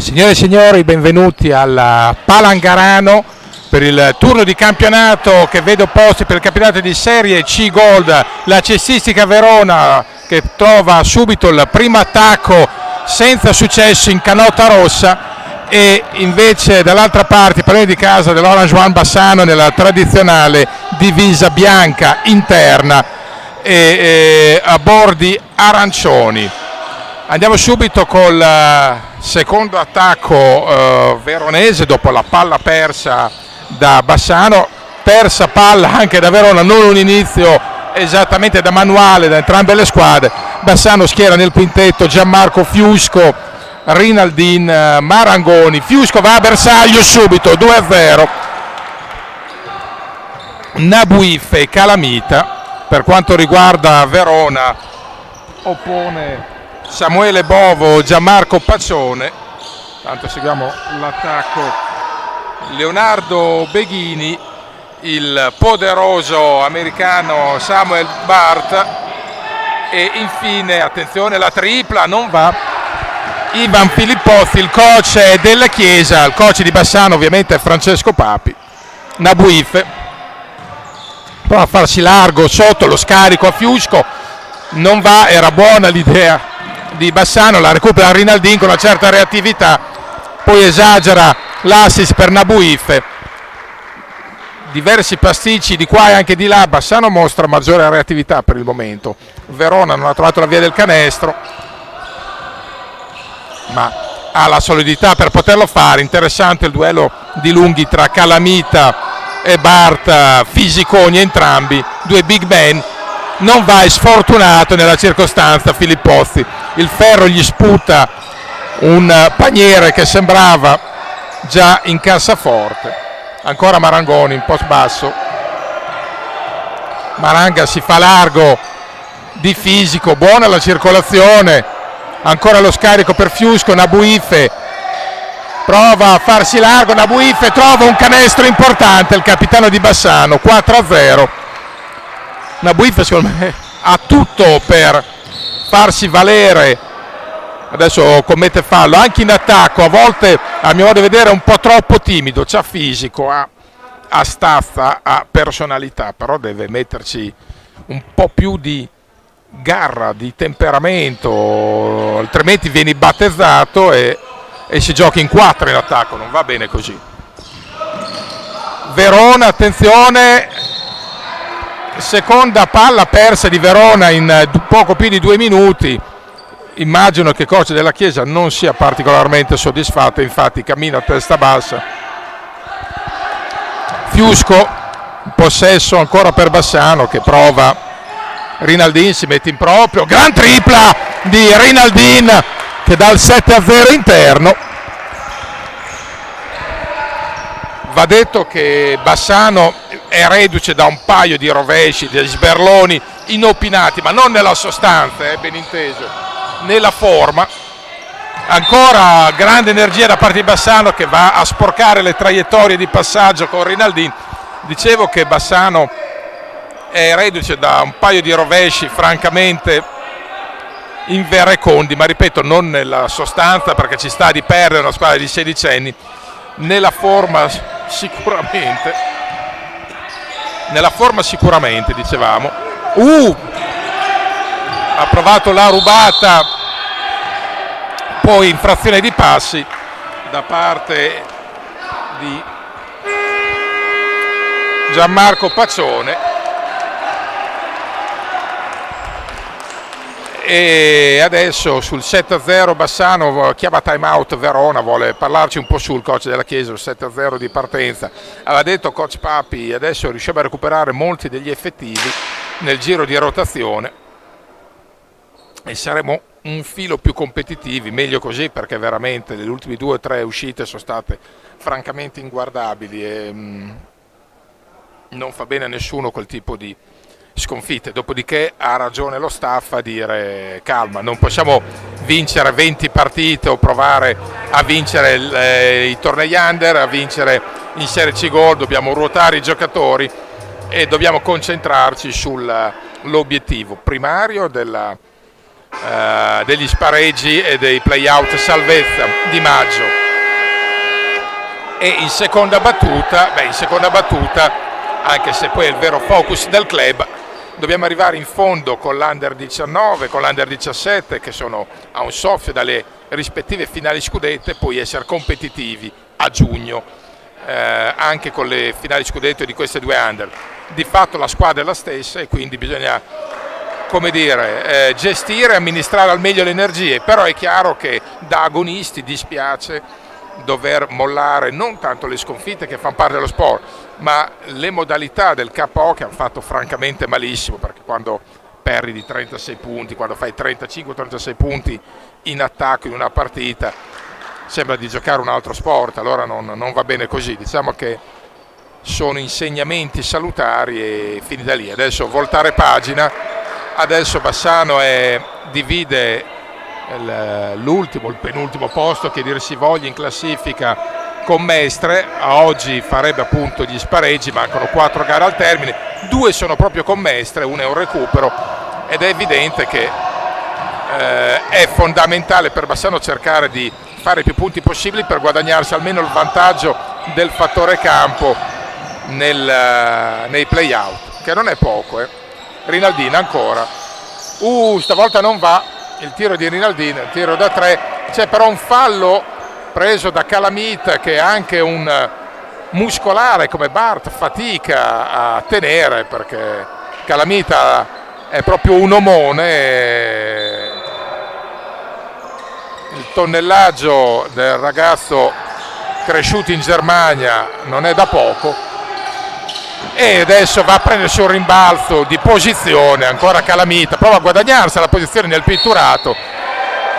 Signore e signori, benvenuti al Palangarano per il turno di campionato che vede opposti per il campionato di Serie C Gold la Cestistica Verona, che trova subito il primo attacco senza successo in canotta rossa, e invece dall'altra parte i padroni di casa dell'Orange One Bassano nella tradizionale divisa bianca interna e a bordi arancioni. Andiamo subito col secondo attacco veronese dopo la palla persa da Bassano, persa palla anche da Verona, non un inizio esattamente da manuale da entrambe le squadre. Bassano schiera nel quintetto Gianmarco Fiusco, Rinaldin, Marangoni. Fiusco va a bersaglio subito, 2-0. Nabuif e Calamita. Per quanto riguarda Verona, oppone Samuele Bovo, Gianmarco Paccione. Tanto seguiamo l'attacco. Leonardo Beghini, il poderoso americano Samuel Bart e infine, attenzione, la tripla non va. Ivan Filippozzi, il coach della Chiesa, il coach di Bassano ovviamente è Francesco Papi. Nabuif prova a farsi largo sotto, lo scarico a Fiusco, non va, era buona l'idea di Bassano, la recupera Rinaldin con una certa reattività, poi esagera l'assist per Nabuif. Diversi pasticci di qua e anche di là, Bassano mostra maggiore reattività per il momento. Verona non ha trovato la via del canestro, ma ha la solidità per poterlo fare. Interessante il duello di lunghi tra Calamita e Bart, fisiconi entrambi, due big man. Non va, è sfortunato nella circostanza Filippozzi, il ferro gli sputa un paniere che sembrava già in cassaforte. Ancora Marangoni in post basso, Maranga si fa largo di fisico, buona la circolazione, ancora lo scarico per Fiusco. Nabuif prova a farsi largo, Nabuif trova un canestro importante, il capitano di Bassano, 4-0. Nabuif secondo me ha tutto per farsi valere, adesso commette fallo anche in attacco, a volte a mio modo di vedere è un po' troppo timido, c'ha fisico, ha stazza, ha personalità, però deve metterci un po' più di garra, di temperamento, altrimenti vieni battezzato e si gioca in 4 in attacco, non va bene così. Verona, attenzione, seconda palla persa di Verona in poco più di 2 minuti. Immagino che il coach della Chiesa non sia particolarmente soddisfatto, infatti cammina a testa bassa. Fiusco, possesso ancora per Bassano che prova. Rinaldin si mette in proprio, gran tripla di Rinaldin che dà il 7-0 interno. Va detto che Bassano è reduce da un paio di rovesci, di sberloni inopinati, ma non nella sostanza, ben inteso, nella forma. Ancora grande energia da parte di Bassano che va a sporcare le traiettorie di passaggio con Rinaldin. Dicevo che Bassano è reduce da un paio di rovesci francamente inverecondi, ma ripeto non nella sostanza, perché ci sta di perdere una squadra di sedicenni, nella forma sicuramente dicevamo. Ha provato la rubata, poi infrazione di passi da parte di Gianmarco Paccione, e adesso sul 7-0 Bassano chiama time out Verona, vuole parlarci un po' sul coach della Chiesa, il 7-0 di partenza. Aveva detto coach Papi adesso riusciamo a recuperare molti degli effettivi nel giro di rotazione e saremo un filo più competitivi, meglio così, perché veramente le ultime 2 o 3 uscite sono state francamente inguardabili e non fa bene a nessuno quel tipo di sconfitte. Dopodiché ha ragione lo staff a dire calma, non possiamo vincere 20 partite o provare a vincere i tornei under, a vincere in Serie C Gold, dobbiamo ruotare i giocatori e dobbiamo concentrarci sull'obiettivo primario degli spareggi e dei play-out salvezza di maggio. E in seconda battuta, anche se poi è il vero focus del club, dobbiamo arrivare in fondo con l'Under 19, con l'Under 17 che sono a un soffio dalle rispettive finali scudetto e poi essere competitivi a giugno anche con le finali scudetto di queste due Under. Di fatto la squadra è la stessa e quindi bisogna, come dire, gestire e amministrare al meglio le energie, però è chiaro che da agonisti dispiace dover mollare non tanto le sconfitte che fanno parte dello sport, ma le modalità del KO che hanno fatto francamente malissimo, perché quando perdi di 36 punti, quando fai 35-36 punti in attacco in una partita, sembra di giocare un altro sport, allora non va bene così. Diciamo che sono insegnamenti salutari e finita lì. Adesso voltare pagina, adesso Bassano divide il penultimo posto che dir si voglia in classifica con Mestre. A oggi farebbe appunto gli spareggi, mancano 4 gare al termine, 2 sono proprio con Mestre, 1 è un recupero, ed è evidente che è fondamentale per Bassano cercare di fare più punti possibili per guadagnarsi almeno il vantaggio del fattore campo nei play-out, che non è poco. Rinaldini ancora, stavolta non va il tiro di Rinaldini, il tiro da 3, c'è però un fallo preso da Calamita che anche un muscolare come Bart fatica a tenere, perché Calamita è proprio un omone. Il tonnellaggio del ragazzo cresciuto in Germania non è da poco, e adesso va a prendersi un rimbalzo di posizione, ancora Calamita prova a guadagnarsi la posizione nel pitturato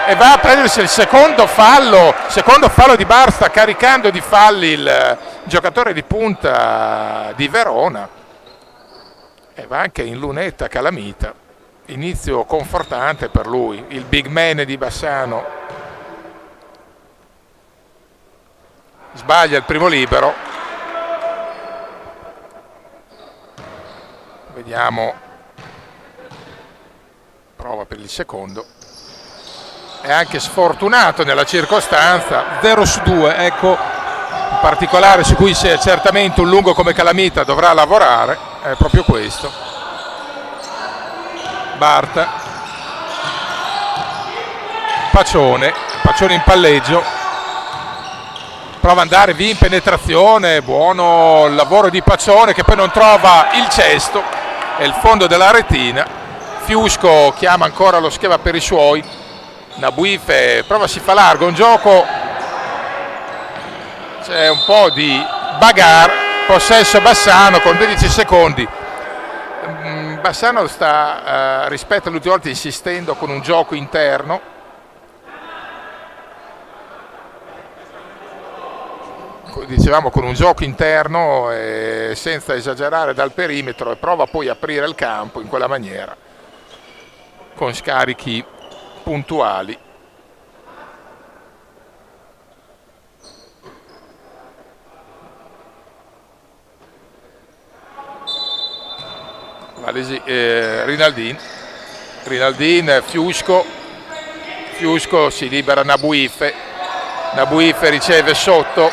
e va a prendersi il secondo fallo di Bar. Sta caricando di falli il giocatore di punta di Verona e va anche in lunetta Calamita. Inizio confortante per lui, il big man di Bassano. Sbaglia il primo libero, vediamo, prova per il secondo, è anche sfortunato nella circostanza, 0 su 2, ecco, in particolare su cui certamente un lungo come Calamita dovrà lavorare, è proprio questo. Bart, Pacione in palleggio, prova ad andare via in penetrazione, buono il lavoro di Pacione che poi non trova il cesto e il fondo della retina. Fiusco chiama ancora lo schema per i suoi, Nabuife si fa largo, un gioco, c'è un po' di bagarre, possesso Bassano con 12 secondi. Bassano sta rispetto all'ultima volta insistendo con un gioco interno, dicevamo con un gioco interno senza esagerare dal perimetro, e prova poi a aprire il campo in quella maniera con scarichi puntuali. Rinaldini, Fiusco si libera Nabuife riceve sotto,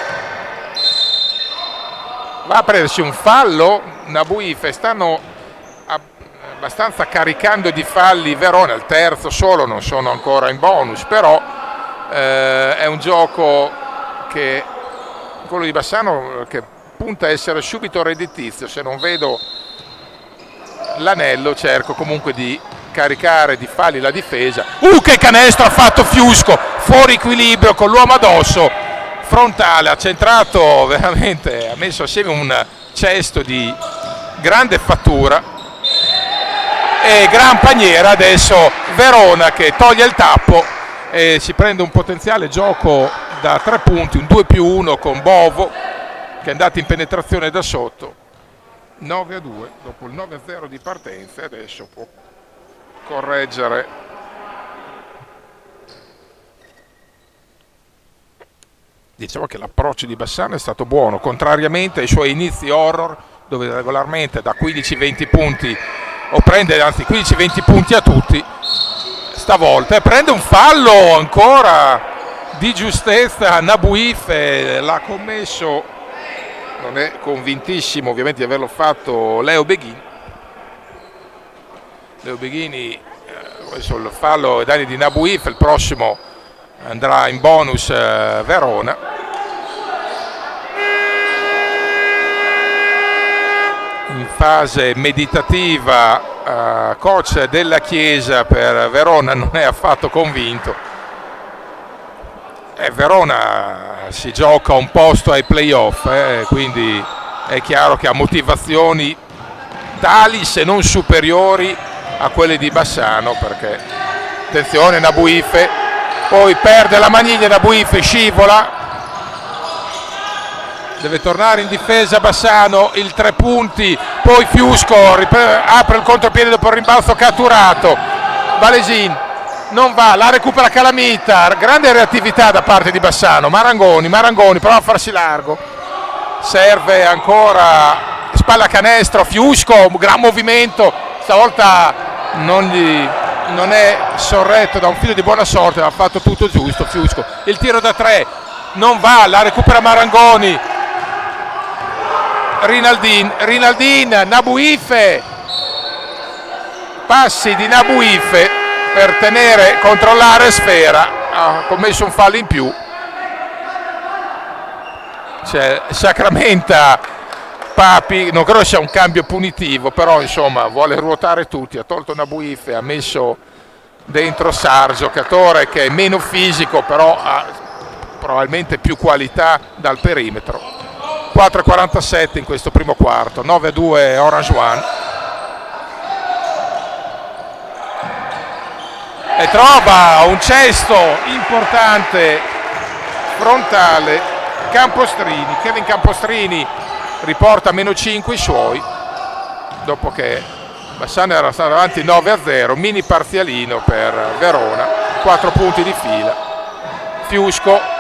va a prendersi un fallo Nabuife. Stanno abbastanza caricando di falli Verona, il terzo solo, non sono ancora in bonus, però è un gioco che quello di Bassano che punta a essere subito redditizio. Se non vedo l'anello cerco comunque di caricare di falli la difesa. Che canestro ha fatto Fiusco, fuori equilibrio con l'uomo addosso, frontale, ha centrato veramente, ha messo assieme un cesto di grande fattura e gran paniera. Adesso Verona che toglie il tappo e si prende un potenziale gioco da 3 punti, un 2+1 con Bovo che è andato in penetrazione da sotto. 9-2 dopo il 9-0 di partenza, e adesso può correggere. Diciamo che l'approccio di Bassano è stato buono, contrariamente ai suoi inizi horror, dove regolarmente da 15-20 punti o prende anzi 15-20 punti a tutti. stavolta, e prende un fallo ancora di giustezza. Nabuif l'ha commesso, non è convintissimo ovviamente di averlo fatto Leo Beghini. Leo Beghini, adesso il fallo ai danni di Nabuif, il prossimo andrà in bonus Verona. In fase meditativa, coach della Chiesa per Verona non è affatto convinto. Verona si gioca un posto ai playoff, quindi è chiaro che ha motivazioni tali se non superiori a quelle di Bassano, perché attenzione, Nabuif poi perde la maniglia, Nabuif scivola, deve tornare in difesa Bassano, il 3 punti, poi Fiusco apre il contropiede dopo il rimbalzo catturato, Valesin non va, la recupera Calamita, grande reattività da parte di Bassano. Marangoni prova a farsi largo, serve ancora, spalla canestro, Fiusco, gran movimento, stavolta non è sorretto da un figlio di buona sorte, ha fatto tutto giusto Fiusco. Il tiro da 3 non va, la recupera Marangoni, Rinaldin, Nabuif, passi di Nabuif per controllare Sfera, ha commesso un fallo in più. Sacramenta Papi, non credo sia un cambio punitivo, però insomma vuole ruotare tutti, ha tolto Nabuif, ha messo dentro Sar, giocatore che è meno fisico però ha probabilmente più qualità dal perimetro. 4:47 in questo primo quarto, 9-2 Orange One. E trova un cesto importante frontale Kevin Campostrini riporta -5 i suoi dopo che Bassano era stato avanti 9-0, mini parzialino per Verona, 4 punti di fila. Fiusco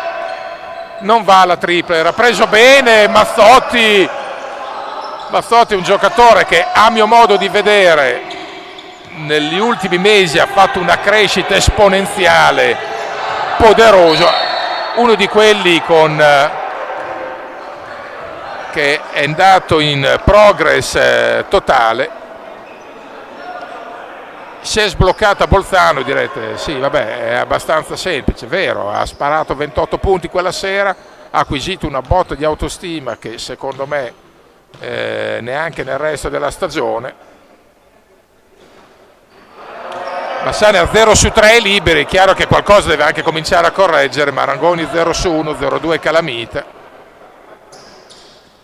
non va alla tripla, era preso bene Mazzotti è un giocatore che a mio modo di vedere negli ultimi mesi ha fatto una crescita esponenziale, poderoso, uno di quelli che è andato in progress totale. Si è sbloccata Bolzano, direte sì vabbè, è abbastanza semplice, vero, ha sparato 28 punti quella sera, ha acquisito una botta di autostima che secondo me neanche nel resto della stagione. Bassano a 0 su 3 liberi, è chiaro che qualcosa deve anche cominciare a correggere. Marangoni 0 su 1, 0-2 Calamita.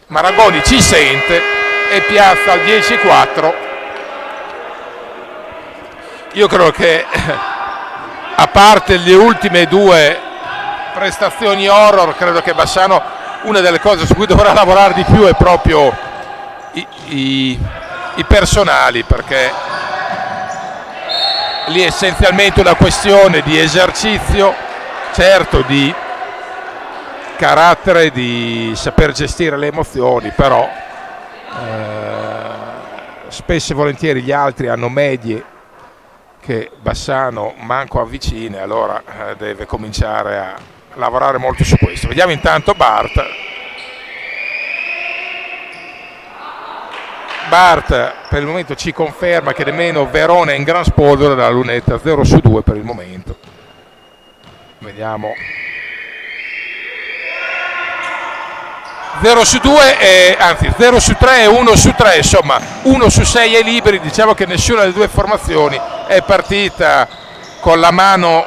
Marangoni ci sente e piazza al 10-4. Io credo che a parte le ultime due prestazioni horror, credo che Bassano, una delle cose su cui dovrà lavorare di più è proprio i personali, perché lì è essenzialmente una questione di esercizio, certo di carattere, di saper gestire le emozioni, però spesso e volentieri gli altri hanno medie che Bassano manco avvicina, allora deve cominciare a lavorare molto su questo. Vediamo intanto Bart per il momento ci conferma che nemmeno Verona è in gran spolvero dalla lunetta, 0 su 2 per il momento. Vediamo. 0 su 2 anzi 0 su 3 e 1 su 3, insomma 1 su 6 ai liberi. Diciamo che nessuna delle due formazioni è partita con la mano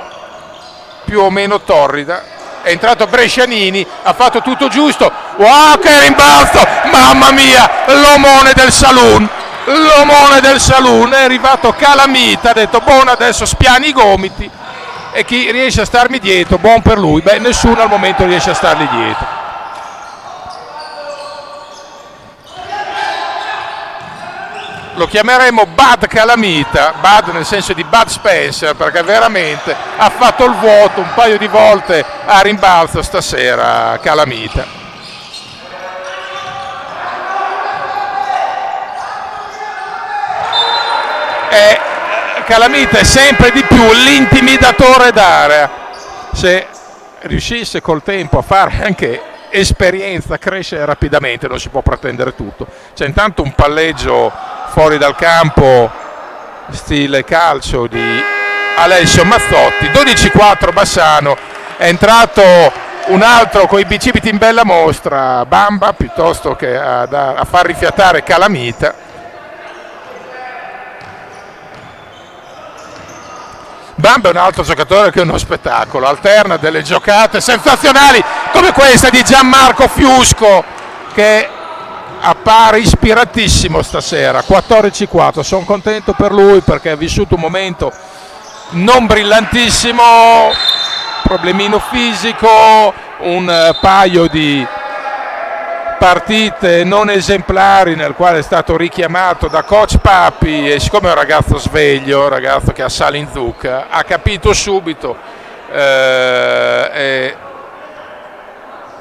più o meno torrida. È entrato Brescianini, ha fatto tutto giusto. Wow, che rimbalzo! Mamma mia, l'omone del saloon, è arrivato Calamita, ha detto buono, adesso spiani i gomiti, e chi riesce a starmi dietro, buon per lui. Beh, nessuno al momento riesce a stargli dietro. Lo chiameremo Bud Calamita, Bud nel senso di Bud Spencer, perché veramente ha fatto il vuoto un paio di volte a rimbalzo stasera Calamita. Calamita è sempre di più l'intimidatore d'area. Se riuscisse col tempo a fare anche esperienza, cresce rapidamente, non si può pretendere tutto. C'è intanto un palleggio fuori dal campo stile calcio di Alessio Mazzotti. 12-4 Bassano, è entrato un altro coi bicipiti in bella mostra, Bamba, piuttosto che a far rifiatare Calamita. Bamba è un altro giocatore che è uno spettacolo, alterna delle giocate sensazionali come questa di Gianmarco Fiusco, che appare ispiratissimo stasera. 14-4, sono contento per lui perché ha vissuto un momento non brillantissimo, problemino fisico, un paio di partite non esemplari nel quale è stato richiamato da coach Papi, e siccome è un ragazzo sveglio, un ragazzo che ha sale in zucca, ha capito subito e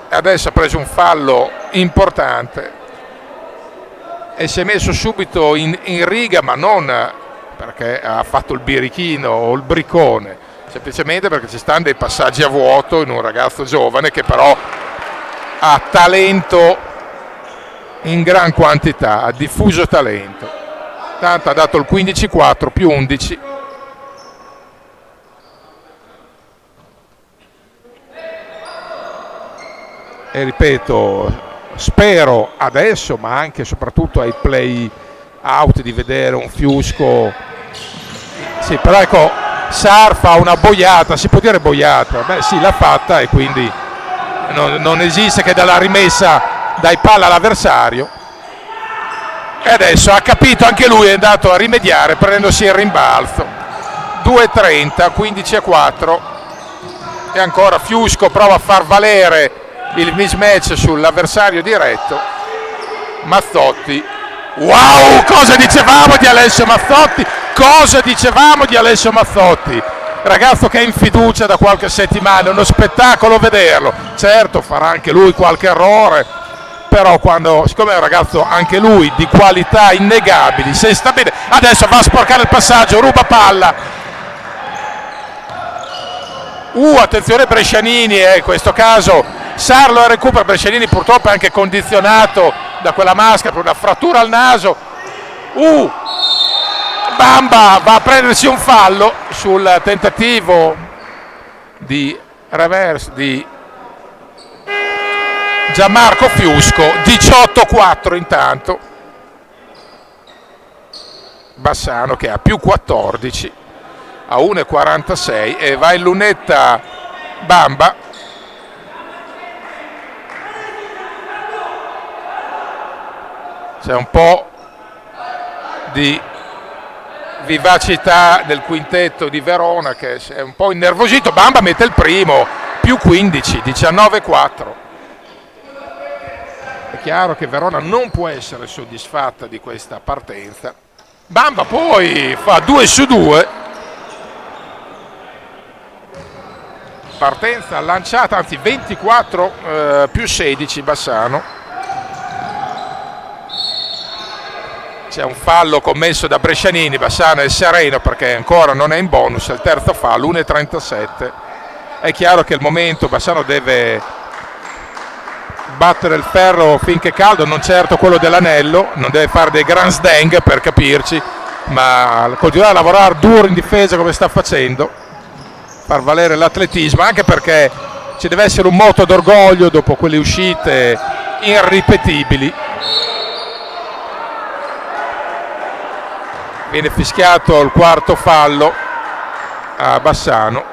adesso ha preso un fallo importante e si è messo subito in riga, ma non perché ha fatto il birichino o il briccone, semplicemente perché ci stanno dei passaggi a vuoto in un ragazzo giovane che però ha talento in gran quantità, ha diffuso talento. Tanto ha dato il 15-4 più 11. E ripeto, spero adesso, ma anche e soprattutto ai play out, di vedere un Fiusco. Sì, però ecco, Sar fa una boiata, si può dire boiata? Beh sì, l'ha fatta e quindi non esiste che dalla rimessa dai palla all'avversario, e adesso ha capito anche lui, è andato a rimediare prendendosi il rimbalzo. 2-30, 15-4, e ancora Fiusco prova a far valere il mismatch sull'avversario diretto. Mazzotti, wow, cosa dicevamo di Alessio Mazzotti, ragazzo che è in fiducia da qualche settimana, è uno spettacolo vederlo. Certo, farà anche lui qualche errore, però siccome è un ragazzo anche lui di qualità innegabili, se sta bene, adesso va a sporcare il passaggio, ruba palla. Attenzione Brescianini, in questo caso Sarlo recupera. Brescianini purtroppo è anche condizionato da quella maschera per una frattura al naso. Bamba va a prendersi un fallo sul tentativo di reverse di Gianmarco Fiusco. 18-4 intanto Bassano, che ha più 14 a 1,46, e va in lunetta Bamba. C'è un po' di vivacità del quintetto di Verona che è un po' innervosito. Bamba mette il primo, più 15, 19-4. È chiaro che Verona non può essere soddisfatta di questa partenza. Bamba poi fa 2 su 2, partenza lanciata, anzi 24 più 16 Bassano. C'è un fallo commesso da Brescianini, Bassano è sereno perché ancora non è in bonus, il terzo fallo, 1,37. È chiaro che il momento Bassano deve battere il ferro finché è caldo, non certo quello dell'anello, non deve fare dei grand sdang per capirci, ma continuare a lavorare duro in difesa come sta facendo, far valere l'atletismo, anche perché ci deve essere un moto d'orgoglio dopo quelle uscite irripetibili. Viene fischiato il quarto fallo a Bassano.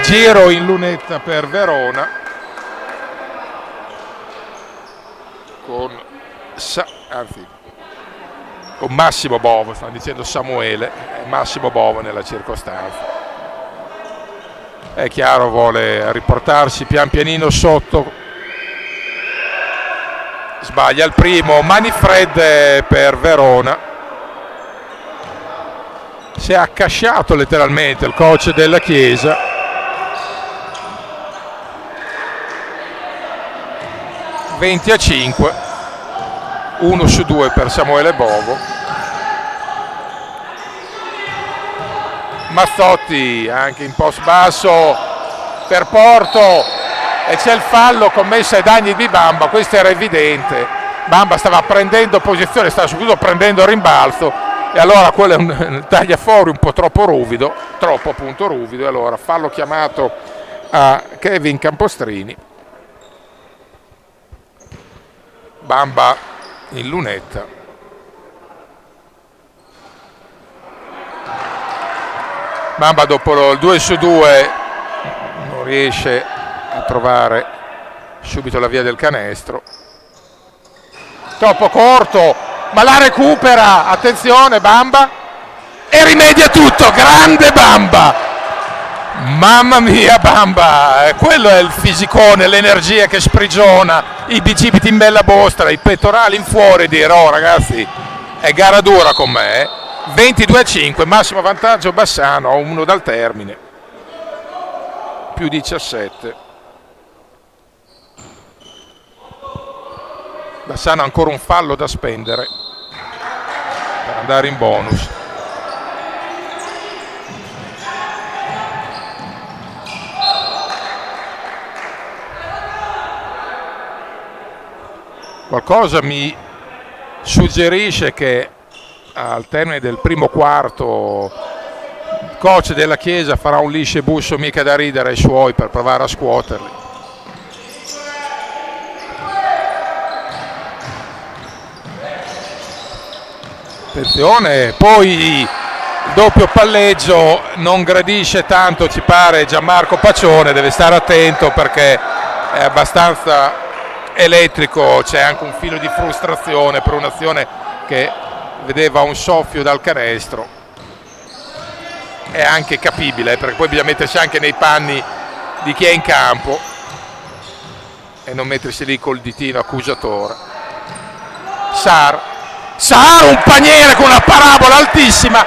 Giro in lunetta per Verona con Massimo Bovo, stanno dicendo Samuele, è Massimo Bovo nella circostanza. È chiaro, vuole riportarsi pian pianino sotto. Sbaglia il primo, Manifred per Verona. Si è accasciato letteralmente il coach della Chiesa. (20-5). 1 su 2 per Samuele Bovo. Mazzotti anche in post basso per Porto e c'è il fallo commesso ai danni di Bamba. Questo era evidente, Bamba stava prendendo posizione, stava soprattutto prendendo rimbalzo, e allora quello è un tagliafuori un po' troppo ruvido, e allora fallo chiamato a Kevin Campostrini. Bamba in lunetta. Bamba dopo il 2 su 2 non riesce a trovare subito la via del canestro, troppo corto, ma la recupera, attenzione Bamba, e rimedia tutto, grande Bamba, mamma mia Bamba, quello è il fisicone, l'energia che sprigiona, i bicipiti in bella bostra, i pettorali in fuori, dire oh ragazzi è gara dura con me, 22-5, massimo vantaggio Bassano a 1 dal termine, più 17. Bassano ha ancora un fallo da spendere per andare in bonus. Qualcosa mi suggerisce che al termine del primo quarto il coach della Chiesa farà un lisce busso mica da ridere ai suoi per provare a scuoterli. Attenzione, poi il doppio palleggio non gradisce tanto, ci pare, Gianmarco Pacione, deve stare attento perché è abbastanza elettrico, c'è anche un filo di frustrazione per un'azione che vedeva un soffio dal canestro, è anche capibile perché poi bisogna mettersi anche nei panni di chi è in campo e non mettersi lì col ditino accusatore. Sar, un paniere con una parabola altissima,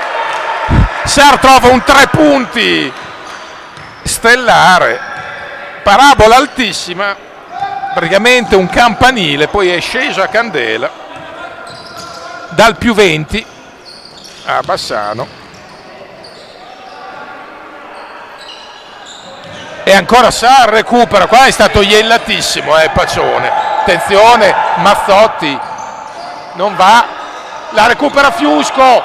Sar trova un 3 punti stellare, parabola altissima, praticamente un campanile, poi è sceso a candela dal più 20 a Bassano, e ancora Sar recupera, qua è stato iellatissimo Pacione, attenzione Mazzotti, non va, la recupera Fiusco,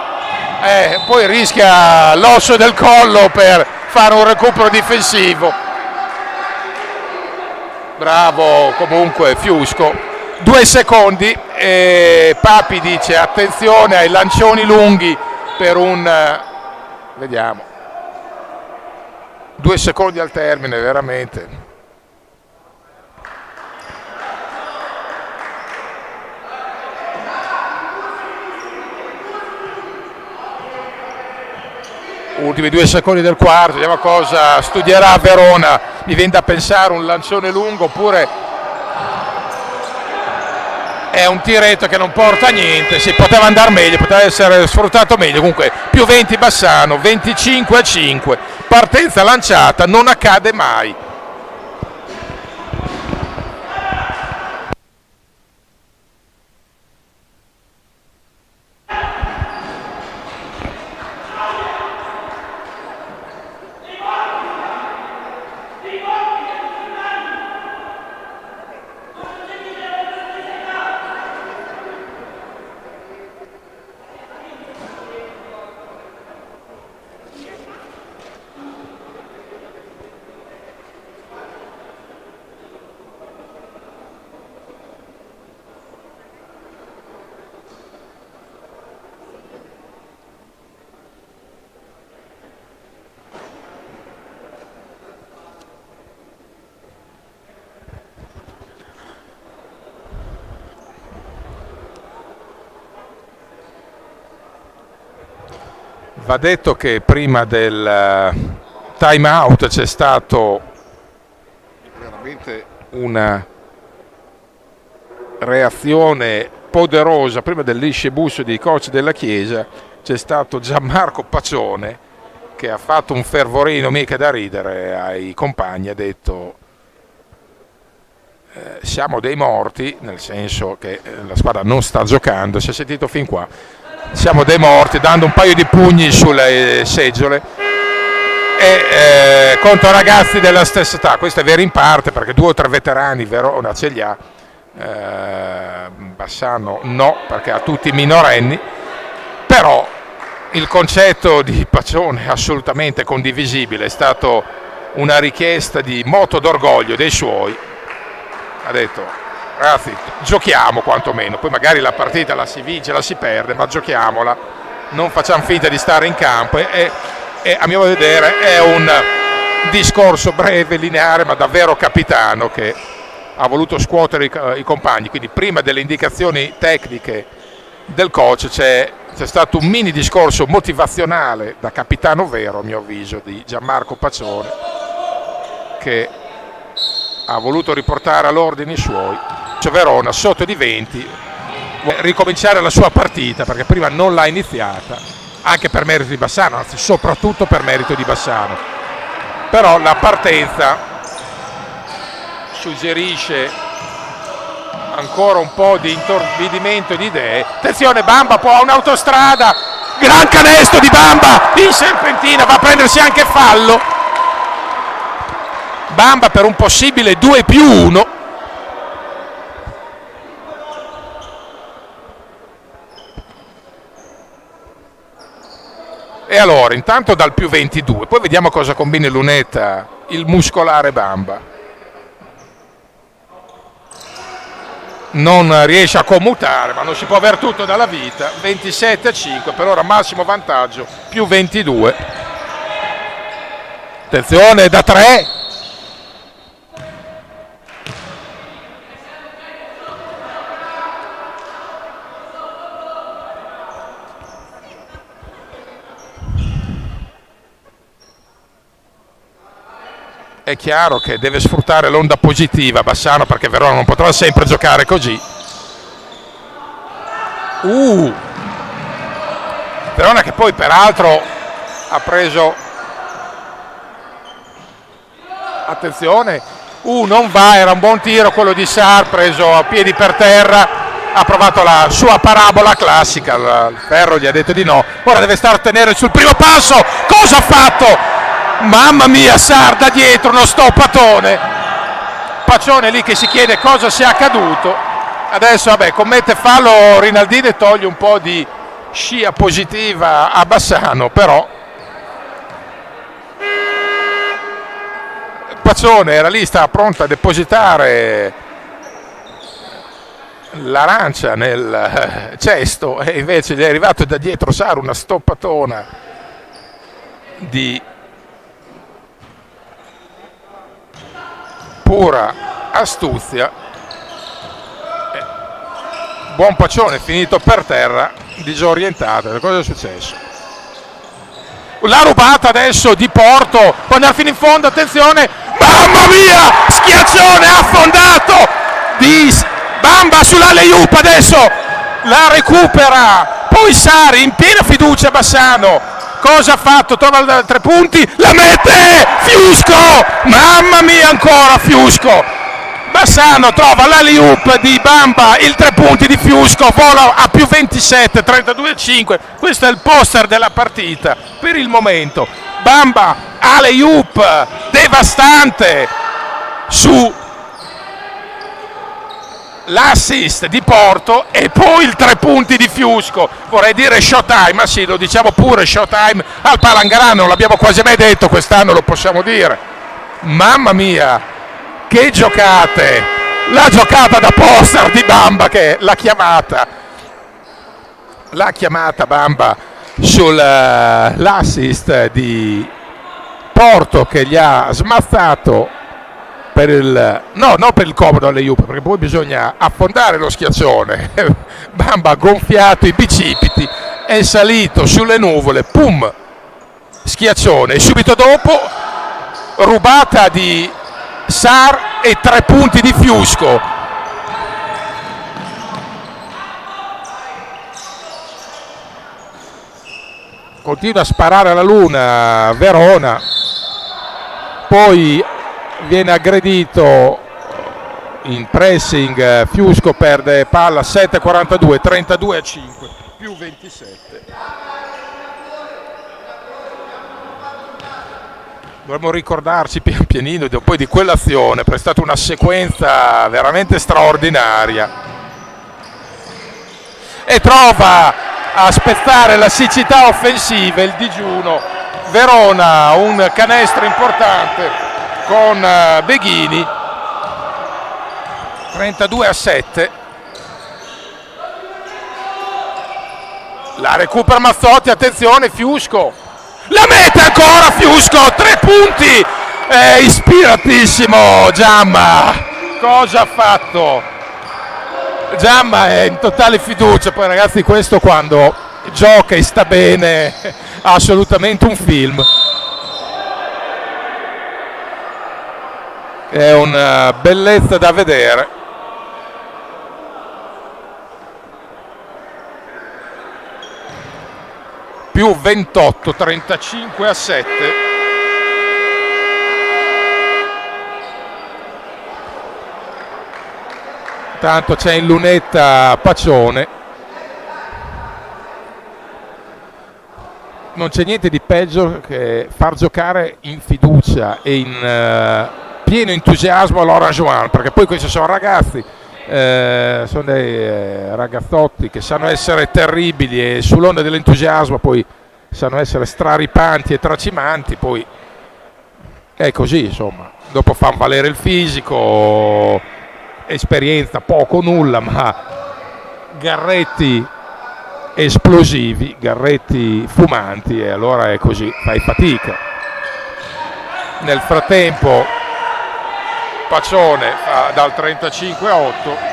poi rischia l'osso del collo per fare un recupero difensivo. Bravo comunque Fiusco. 2 secondi e Papi dice attenzione ai lancioni lunghi per vediamo, 2 secondi al termine, veramente. Ultimi 2 secondi del quarto, vediamo cosa studierà Verona, mi viene da pensare un lancione lungo oppure è un tiretto che non porta a niente, si poteva andare meglio, poteva essere sfruttato meglio. Comunque più 20 Bassano, 25-5, partenza lanciata, non accade mai. Va detto che prima del time out c'è stato veramente una reazione poderosa, prima del lisce busso dei coach della Chiesa c'è stato Gianmarco Pacione che ha fatto un fervorino mica da ridere ai compagni, ha detto siamo dei morti, nel senso che la squadra non sta giocando, si è sentito fin qua, siamo dei morti, dando un paio di pugni sulle seggiole e contro ragazzi della stessa età. Questo è vero in parte perché 2 o 3 veterani Verona ce li ha, Bassano no, perché ha tutti i minorenni, però il concetto di Paccione è assolutamente condivisibile, è stato una richiesta di moto d'orgoglio dei suoi, ha detto ragazzi giochiamo quantomeno, poi magari la partita la si vince, la si perde, ma giochiamola, non facciamo finta di stare in campo e a mio vedere è un discorso breve, lineare, ma davvero capitano, che ha voluto scuotere i compagni, quindi prima delle indicazioni tecniche del coach c'è stato un mini discorso motivazionale da capitano vero, a mio avviso, di Gianmarco Paccione, che ha voluto riportare all'ordine i suoi. Verona sotto di 20 vuole ricominciare la sua partita perché prima non l'ha iniziata, anche per merito di Bassano, anzi soprattutto per merito di Bassano, però la partenza suggerisce ancora un po' di intorbidimento di idee. Attenzione, Bamba può un'autostrada, gran canestro di Bamba in serpentina, va a prendersi anche fallo. Bamba per un possibile 2+1. E allora, intanto dal +22, poi vediamo cosa combina Lunetta, il muscolare Bamba. Non riesce a commutare, ma non si può avere tutto dalla vita. 27-5, per ora massimo vantaggio, +22. Attenzione, da 3. È chiaro che deve sfruttare l'onda positiva Bassano, perché Verona non potrà sempre giocare così. Verona che poi peraltro ha preso, attenzione, non va, era un buon tiro quello di Sarr, preso a piedi per terra, ha provato la sua parabola classica, il ferro gli ha detto di no, ora deve stare a tenere sul primo passo. Cosa ha fatto? Mamma mia, Sarr da dietro, uno stoppatone. Paccione lì che si chiede cosa sia accaduto. Adesso vabbè, commette fallo Rinaldini e toglie un po' di scia positiva a Bassano, però Paccione era lì, stava pronto a depositare l'arancia nel cesto e invece gli è arrivato da dietro Sarr, una stoppatona di pura astuzia. Buon Paccione finito per terra, disorientato. Cosa è successo? La rubata adesso di Porto, può andare fino in fondo, attenzione, mamma mia, schiaccione affondato di Bamba sull'alley-oop, adesso la recupera, poi Sari in piena fiducia Bassano, cosa ha fatto? Trova 3 punti, la mette, Fiusco, mamma mia ancora Fiusco, Bassano trova l'alley-oop di Bamba, il 3 punti di Fiusco, vola a +27, 32-5, questo è il poster della partita per il momento. Bamba, alley-oop devastante su l'assist di Porto e poi il 3 punti di Fiusco, vorrei dire showtime, ma sì, lo diciamo pure showtime al Palangarano, non l'abbiamo quasi mai detto, quest'anno lo possiamo dire. Mamma mia, che giocate, la giocata da poster di Bamba, che l'ha chiamata Bamba sull'assist di Porto, che gli ha smazzato per il, no, non per il comodo alley-oop, perché poi bisogna affondare lo schiaccione. Bamba gonfiato i bicipiti, è salito sulle nuvole, pum, schiaccione, e subito dopo rubata di Sarr e 3 punti di Fiusco. Continua a sparare alla luna Verona, poi viene aggredito in pressing, Fiusco perde palla, 7-42, 32-5, più 27. Dovremmo ricordarci pian pianino poi di quell'azione, perché è stata una sequenza veramente straordinaria. E trova a spezzare la siccità offensiva il digiuno Verona, un canestro importante con Beghini. 32-7. La recupera Mazzotti, attenzione Fiusco, la mette ancora Fiusco, 3 punti, è ispiratissimo Giamma, cosa ha fatto? Giamma è in totale fiducia, poi ragazzi questo quando gioca e sta bene ha assolutamente un film. È una bellezza da vedere. Più 28, 35-7. Tanto c'è in lunetta Pacione. Non c'è niente di peggio che far giocare in fiducia e in pieno entusiasmo l'Orange One, perché poi questi sono ragazzi, sono dei ragazzotti che sanno essere terribili e sull'onda dell'entusiasmo poi sanno essere straripanti e tracimanti, poi è così insomma, dopo fanno valere il fisico, esperienza poco o nulla, ma Garretti esplosivi, Garretti fumanti, e allora è così, fai fatica. Nel frattempo Pacione fa dal 35-8.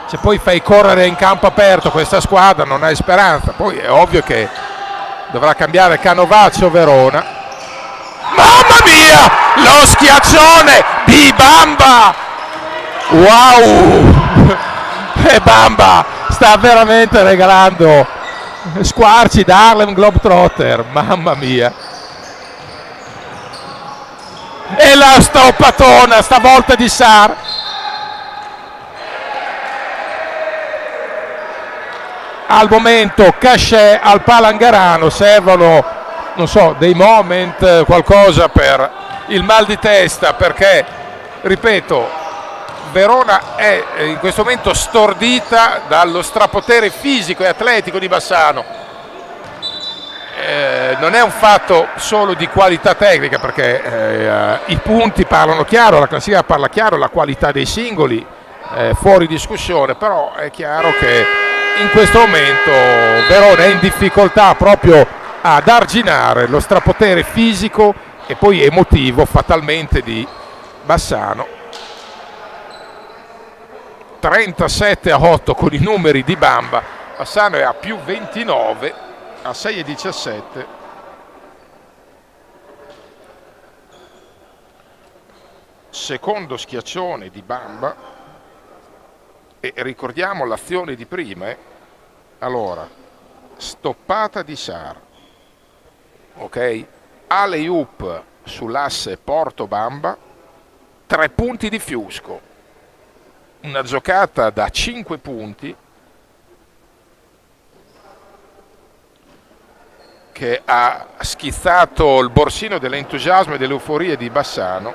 Se poi fai correre in campo aperto questa squadra non hai speranza, poi è ovvio che dovrà cambiare Canovaccio Verona. Mamma mia, lo schiaccione di Bamba, wow, e Bamba sta veramente regalando squarci da Harlem Globetrotter, mamma mia. E la stoppatona stavolta di Sar. Al momento Cachet al Palangarano, servono non so dei moment, qualcosa per il mal di testa, perché ripeto Verona è in questo momento stordita dallo strapotere fisico e atletico di Bassano. Non è un fatto solo di qualità tecnica, perché i punti parlano chiaro, la classifica parla chiaro, la qualità dei singoli fuori discussione, però è chiaro che in questo momento Verona è in difficoltà proprio ad arginare lo strapotere fisico e poi emotivo fatalmente di Bassano. 37-8 con i numeri di Bamba, Bassano è a più 29 a 6-17. Secondo schiaccione di Bamba, e ricordiamo l'azione di prima, allora stoppata di Sar, ok, alley-oop sull'asse Porto Bamba, 3 punti di Fiusco, una giocata da 5 punti che ha schizzato il borsino dell'entusiasmo e dell'euforia di Bassano.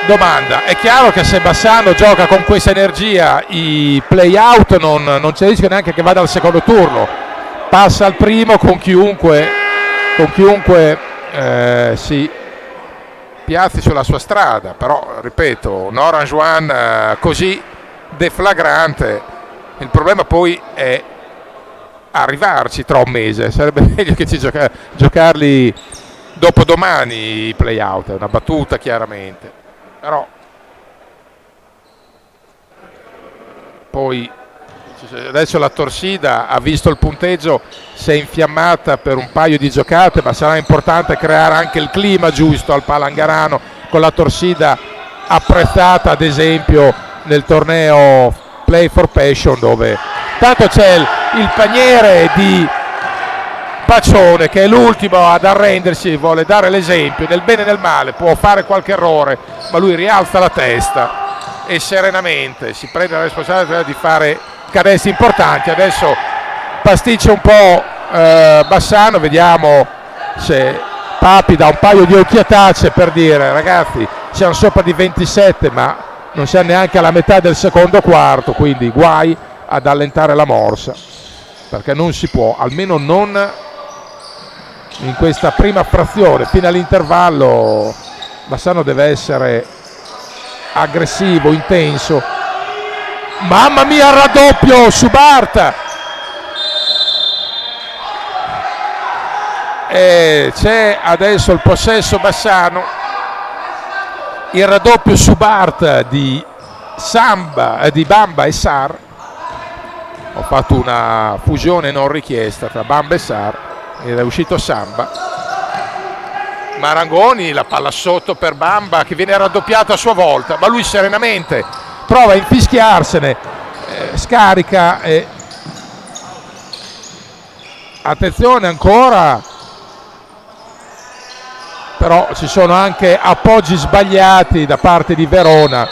Domanda, è chiaro che se Bassano gioca con questa energia i play out non c'è rischio neanche che vada al secondo turno, passa al primo con chiunque si piazzi sulla sua strada, però ripeto un Orange One così deflagrante, il problema poi è arrivarci tra un mese, sarebbe meglio che ci giocarli dopo domani i play out, è una battuta chiaramente, però poi adesso la Torsida ha visto il punteggio, si è infiammata per un paio di giocate, ma sarà importante creare anche il clima giusto al Palangarano con la Torsida apprezzata ad esempio nel torneo Play for Passion, dove tanto c'è il paniere di Pacione, che è l'ultimo ad arrendersi, vuole dare l'esempio nel bene e nel male, può fare qualche errore, ma lui rialza la testa e serenamente si prende la responsabilità di fare canestri importanti. Adesso pasticcia un po' Bassano, vediamo se Papi dà un paio di occhiatacce per dire: ragazzi, siamo sopra di 27, ma non siamo neanche alla metà del secondo quarto, quindi guai ad allentare la morsa, perché non si può, almeno non in questa prima frazione. Fino all'intervallo Bassano deve essere aggressivo, intenso. Mamma mia, il raddoppio su Bart, e c'è adesso il possesso Bassano. Il raddoppio su Bart di Bamba e Sar. Ho fatto una fusione non richiesta tra Bamba e Sar ed è uscito Samba. Marangoni, la palla sotto per Bamba che viene raddoppiato a sua volta, ma lui serenamente prova a infischiarsene, scarica e attenzione ancora, però ci sono anche appoggi sbagliati da parte di Verona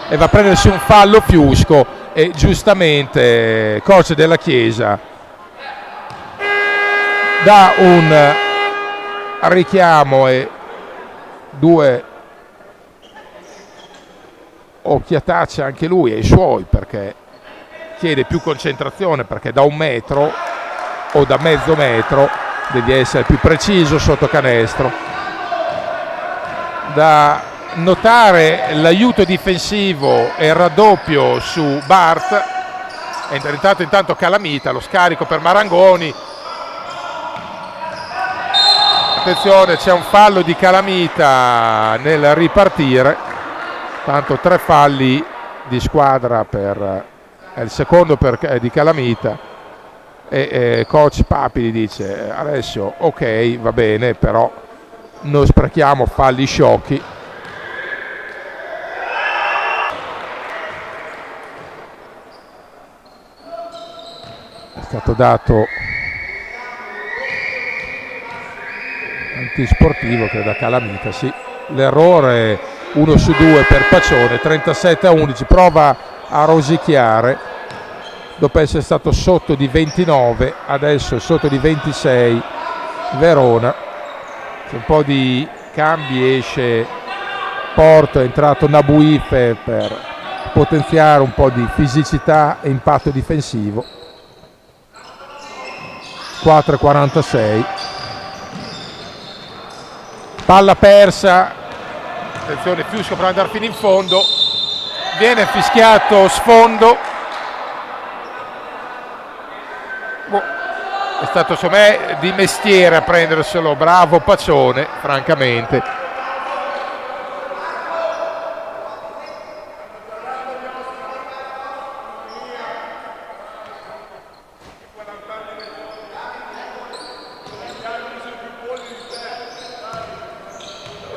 e va a prendersi un fallo Fiusco, e giustamente coach della Chiesa dà un richiamo e 2 occhiatacce anche lui ai suoi, perché chiede più concentrazione, perché da 1 metro o da mezzo metro devi essere più preciso sotto canestro. Da notare l'aiuto difensivo e il raddoppio su Bart. È entrato intanto Calamita, lo scarico per Marangoni. Attenzione, c'è un fallo di Calamita nel ripartire, tanto 3 falli di squadra è il secondo di Calamita, e coach Papi gli dice: adesso ok, va bene, però non sprechiamo falli sciocchi. È stato dato antisportivo, credo, da Calamita, sì. L'errore 1 su 2 per Pacione, 37-11, prova a rosicchiare dopo essere stato sotto di 29, adesso è sotto di 26 Verona. C'è un po' di cambi, esce Porto, è entrato Nabuife per potenziare un po' di fisicità e impatto difensivo. 4-46, palla persa, attenzione Fiusco per andare fino in fondo, viene fischiato sfondo. È stato secondo me di mestiere a prenderselo, bravo Pacione, francamente.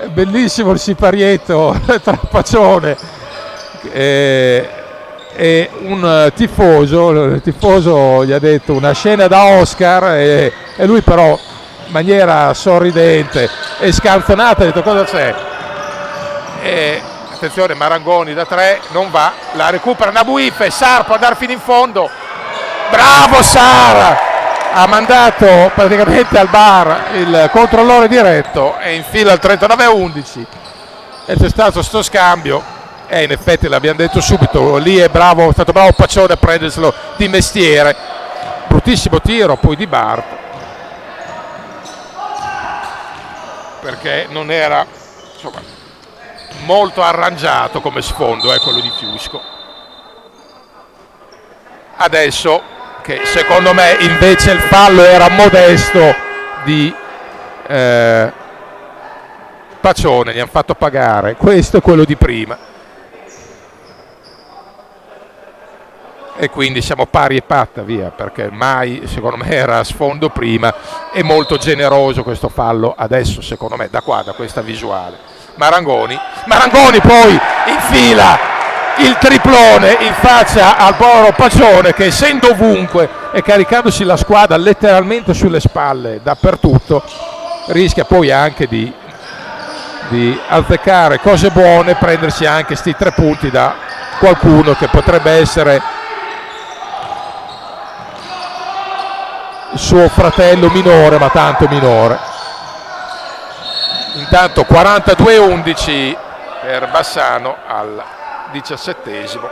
È bellissimo il siparietto tra Pacione e un tifoso. Il tifoso gli ha detto una scena da Oscar, e lui però in maniera sorridente e scanzonata ha detto: cosa c'è? E attenzione, Marangoni da 3 non va, la recupera Nabuife, Sar può andare fino in fondo, bravo Sar, ha mandato praticamente al bar il controllore diretto e infila il 39-11, e c'è stato sto scambio. In effetti l'abbiamo detto subito, lì è stato bravo Pacione a prenderselo di mestiere. Bruttissimo tiro poi di Bart, perché non era, insomma, molto arrangiato come sfondo, quello di Fiusco. Adesso, che secondo me invece il fallo era modesto di Pacione, gli hanno fatto pagare, questo è quello di prima. E quindi siamo pari e patta, via, perché mai secondo me era a sfondo prima. È molto generoso questo fallo adesso, secondo me, da questa visuale. Marangoni poi infila il triplone in faccia al povero Pacione, che essendo ovunque e caricandosi la squadra letteralmente sulle spalle dappertutto, rischia poi anche di azzeccare cose buone, prendersi anche sti 3 punti da qualcuno che potrebbe essere suo fratello minore, ma tanto minore. Intanto 42-11 per Bassano al 17esimo.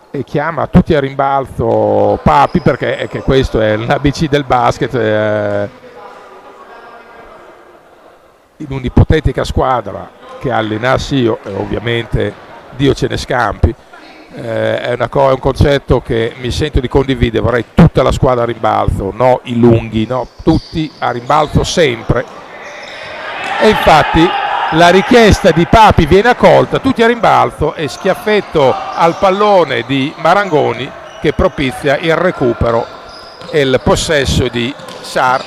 E chiama tutti a rimbalzo Papi, perché è che questo è l'ABC del basket. In un'ipotetica squadra che allenassi io, e ovviamente Dio ce ne scampi, è un concetto che mi sento di condividere. Vorrei tutta la squadra a rimbalzo, no i lunghi, no, tutti a rimbalzo sempre. E infatti la richiesta di Papi viene accolta, tutti a rimbalzo, e schiaffetto al pallone di Marangoni che propizia il recupero e il possesso di Sar.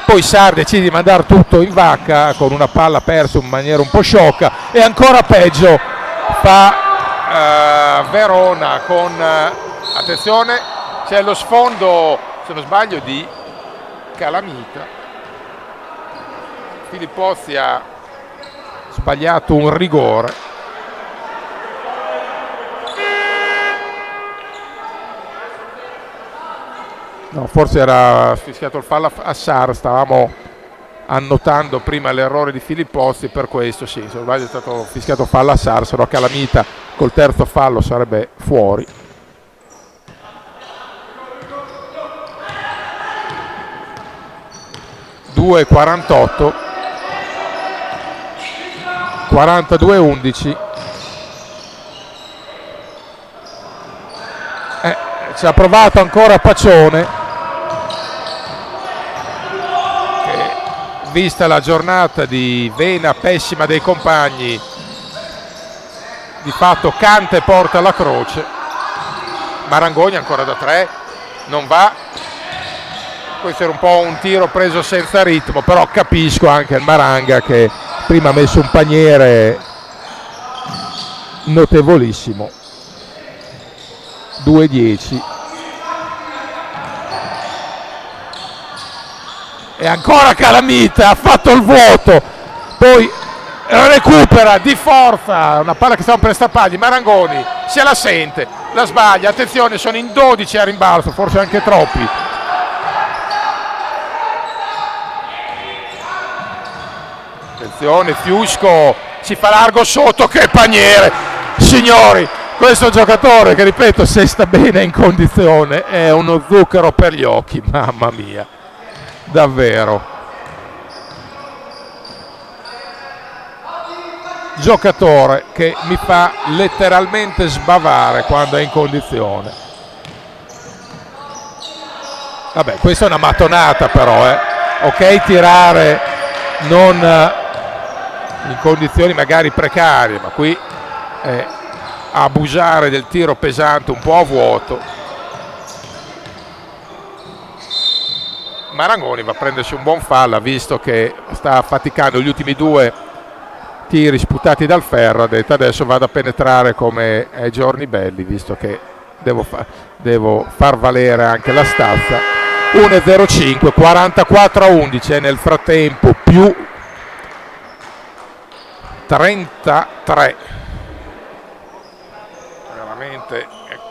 Poi Sar decide di mandare tutto in vacca con una palla persa in maniera un po' sciocca, e ancora peggio fa Verona con attenzione, c'è lo sfondo, se non sbaglio, di Calamita. Filippozzi ha sbagliato un rigore. No, forse era fischiato il fallo a Sar, stavamo annotando prima l'errore di Filippozzi, per questo sì, se non sbaglio è stato fischiato fallo a Sar, se no Calamita col terzo fallo sarebbe fuori. (2:48) 42-11. Ci ha provato ancora Pacione, che, vista la giornata di vena pessima dei compagni, di fatto canta e porta la croce. Marangoni ancora da 3, non va. Questo era un po' un tiro preso senza ritmo, però capisco anche il Maranga, che prima ha messo un paniere notevolissimo. 2-10. E ancora Calamita ha fatto il vuoto, poi recupera di forza una palla che stava per strappargli. Marangoni se la sente, la sbaglia, attenzione, sono in 12 a rimbalzo, forse anche troppi. Attenzione, Fiusco si fa largo sotto, che paniere, signori. Questo è un giocatore che, ripeto, se sta bene in condizione è uno zucchero per gli occhi, mamma mia, davvero. Giocatore che mi fa letteralmente sbavare quando è in condizione. Vabbè, questa è una mattonata però, ok, tirare non in condizioni magari precarie, ma qui abusare del tiro pesante un po' a vuoto. Marangoni va a prendersi un buon fallo, visto che sta faticando gli ultimi 2 tiri sputati dal ferro. Ha detto adesso vado a penetrare come ai giorni belli, visto che devo far valere anche la stazza. 1-0-5, 44-11, e nel frattempo più 33.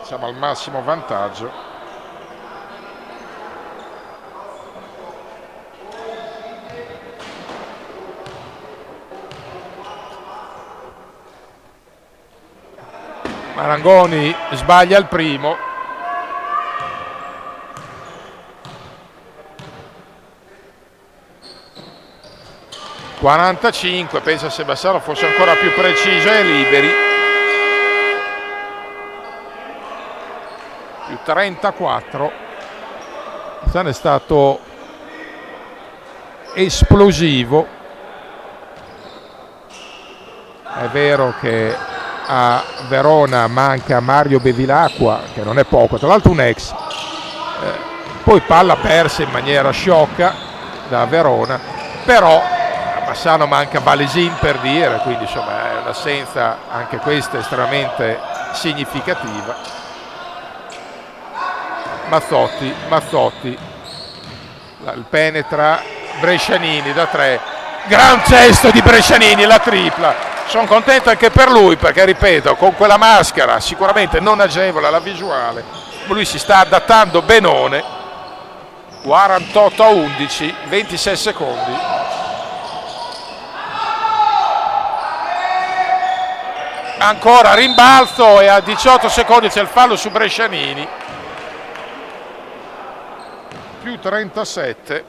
Siamo al massimo vantaggio. Marangoni sbaglia il primo. (45), pensa se Bassano fosse ancora più preciso e liberi. Più 34. Bassano è stato esplosivo. È vero che a Verona manca Mario Bevilacqua, che non è poco, tra l'altro un ex. Poi palla persa in maniera sciocca. da Verona, però a Bassano manca Valesin per dire, quindi insomma è un'assenza anche questa estremamente significativa. Mazzotti, il penetra, Brescianini da 3, gran cesto di Brescianini, la tripla. Sono contento anche per lui perché, ripeto, con quella maschera sicuramente non agevola la visuale, ma lui si sta adattando benone. 48-11, 26 secondi. Ancora rimbalzo e a 18 secondi c'è il fallo su Brescianini. Più 37.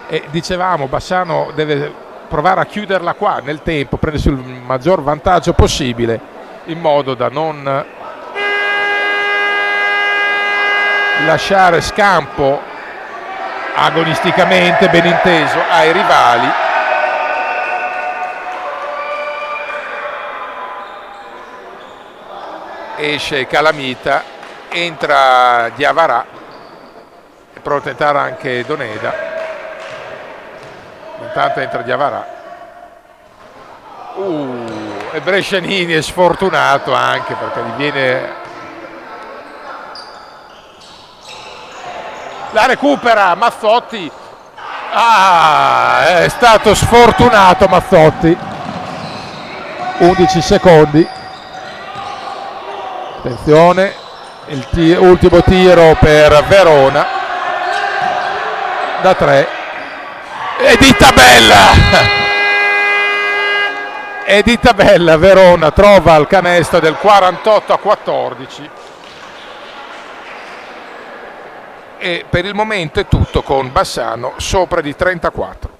E dicevamo, Bassano deve provare a chiuderla qua nel tempo, prendersi il maggior vantaggio possibile in modo da non lasciare scampo agonisticamente, ben inteso, ai rivali. Esce Calamita, entra Diavarà e prova a tentare anche Doneda. Intanto entra Diavarà. E Brescianini è sfortunato anche perché gli viene... La recupera Mazzotti. È stato sfortunato Mazzotti. 11 secondi. Attenzione, ultimo tiro per Verona da 3. E di tabella Verona trova il canestro del 48-14. E per il momento è tutto con Bassano sopra di 34.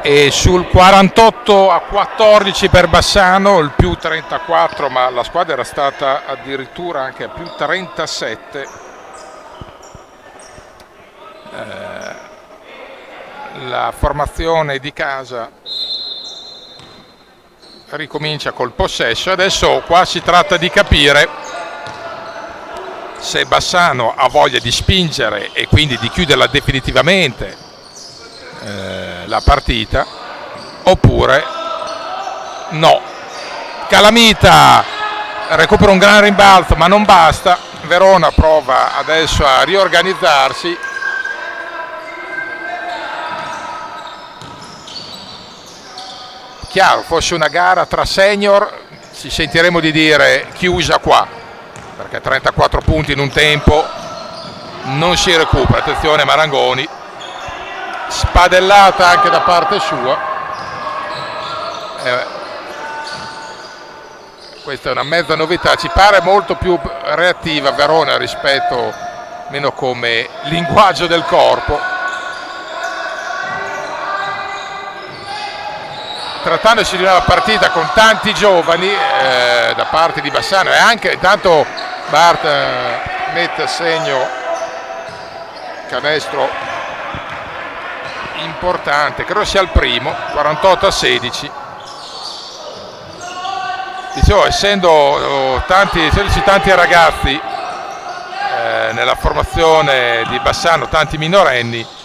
e sul 48-14 per Bassano, il più 34, ma la squadra era stata addirittura anche a più 37. La formazione di casa ricomincia col possesso. Adesso qua si tratta di capire se Bassano ha voglia di spingere e quindi di chiuderla definitivamente la partita, oppure no. Calamita recupera un gran rimbalzo, ma non basta. Verona prova adesso a riorganizzarsi. Chiaro, fosse una gara tra senior ci sentiremo di dire chiusa qua, perché 34 punti in un tempo non si recupera. Attenzione Marangoni, spadellata anche da parte sua. Questa è una mezza novità, ci pare molto più reattiva Verona rispetto, meno come linguaggio del corpo. Trattandosi di una partita con tanti giovani da parte di Bassano, e anche intanto Bart mette a segno canestro importante, credo sia il primo, 48-16. Dicevo, essendoci tanti ragazzi nella formazione di Bassano, tanti minorenni,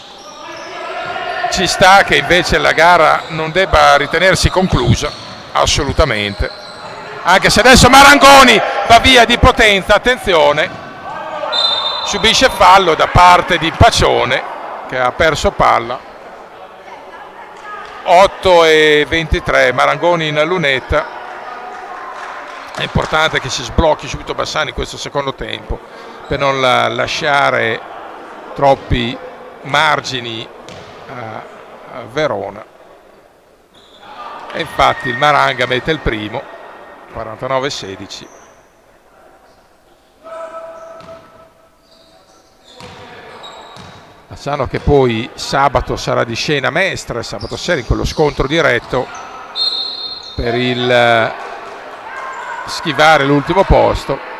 ci sta che invece la gara non debba ritenersi conclusa assolutamente, anche se adesso Marangoni va via di potenza. Attenzione, subisce fallo da parte di Pacione che ha perso palla. 8-23, Marangoni in lunetta. È importante che si sblocchi subito Bassano in questo secondo tempo per non lasciare troppi margini a Verona, e infatti il Maranga mette il primo, 49-16. Bassano che poi sabato sarà di scena Mestre, sabato sera, in quello scontro diretto per il schivare l'ultimo posto.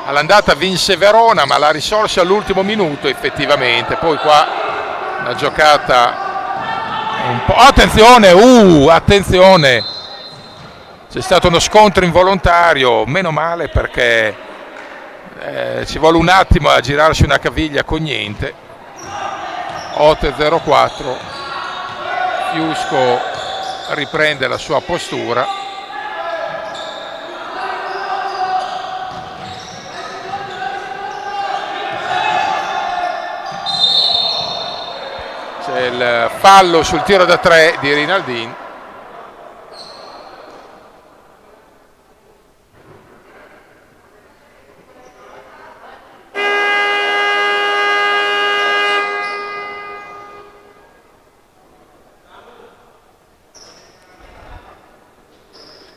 All'andata vinse Verona, ma la risorse all'ultimo minuto effettivamente. Poi qua una giocata un po'. Attenzione! C'è stato uno scontro involontario, meno male, perché ci vuole un attimo a girarsi una caviglia con niente. 8-04, Fiusco riprende la sua postura. C'è il fallo sul tiro da 3 di Rinaldin.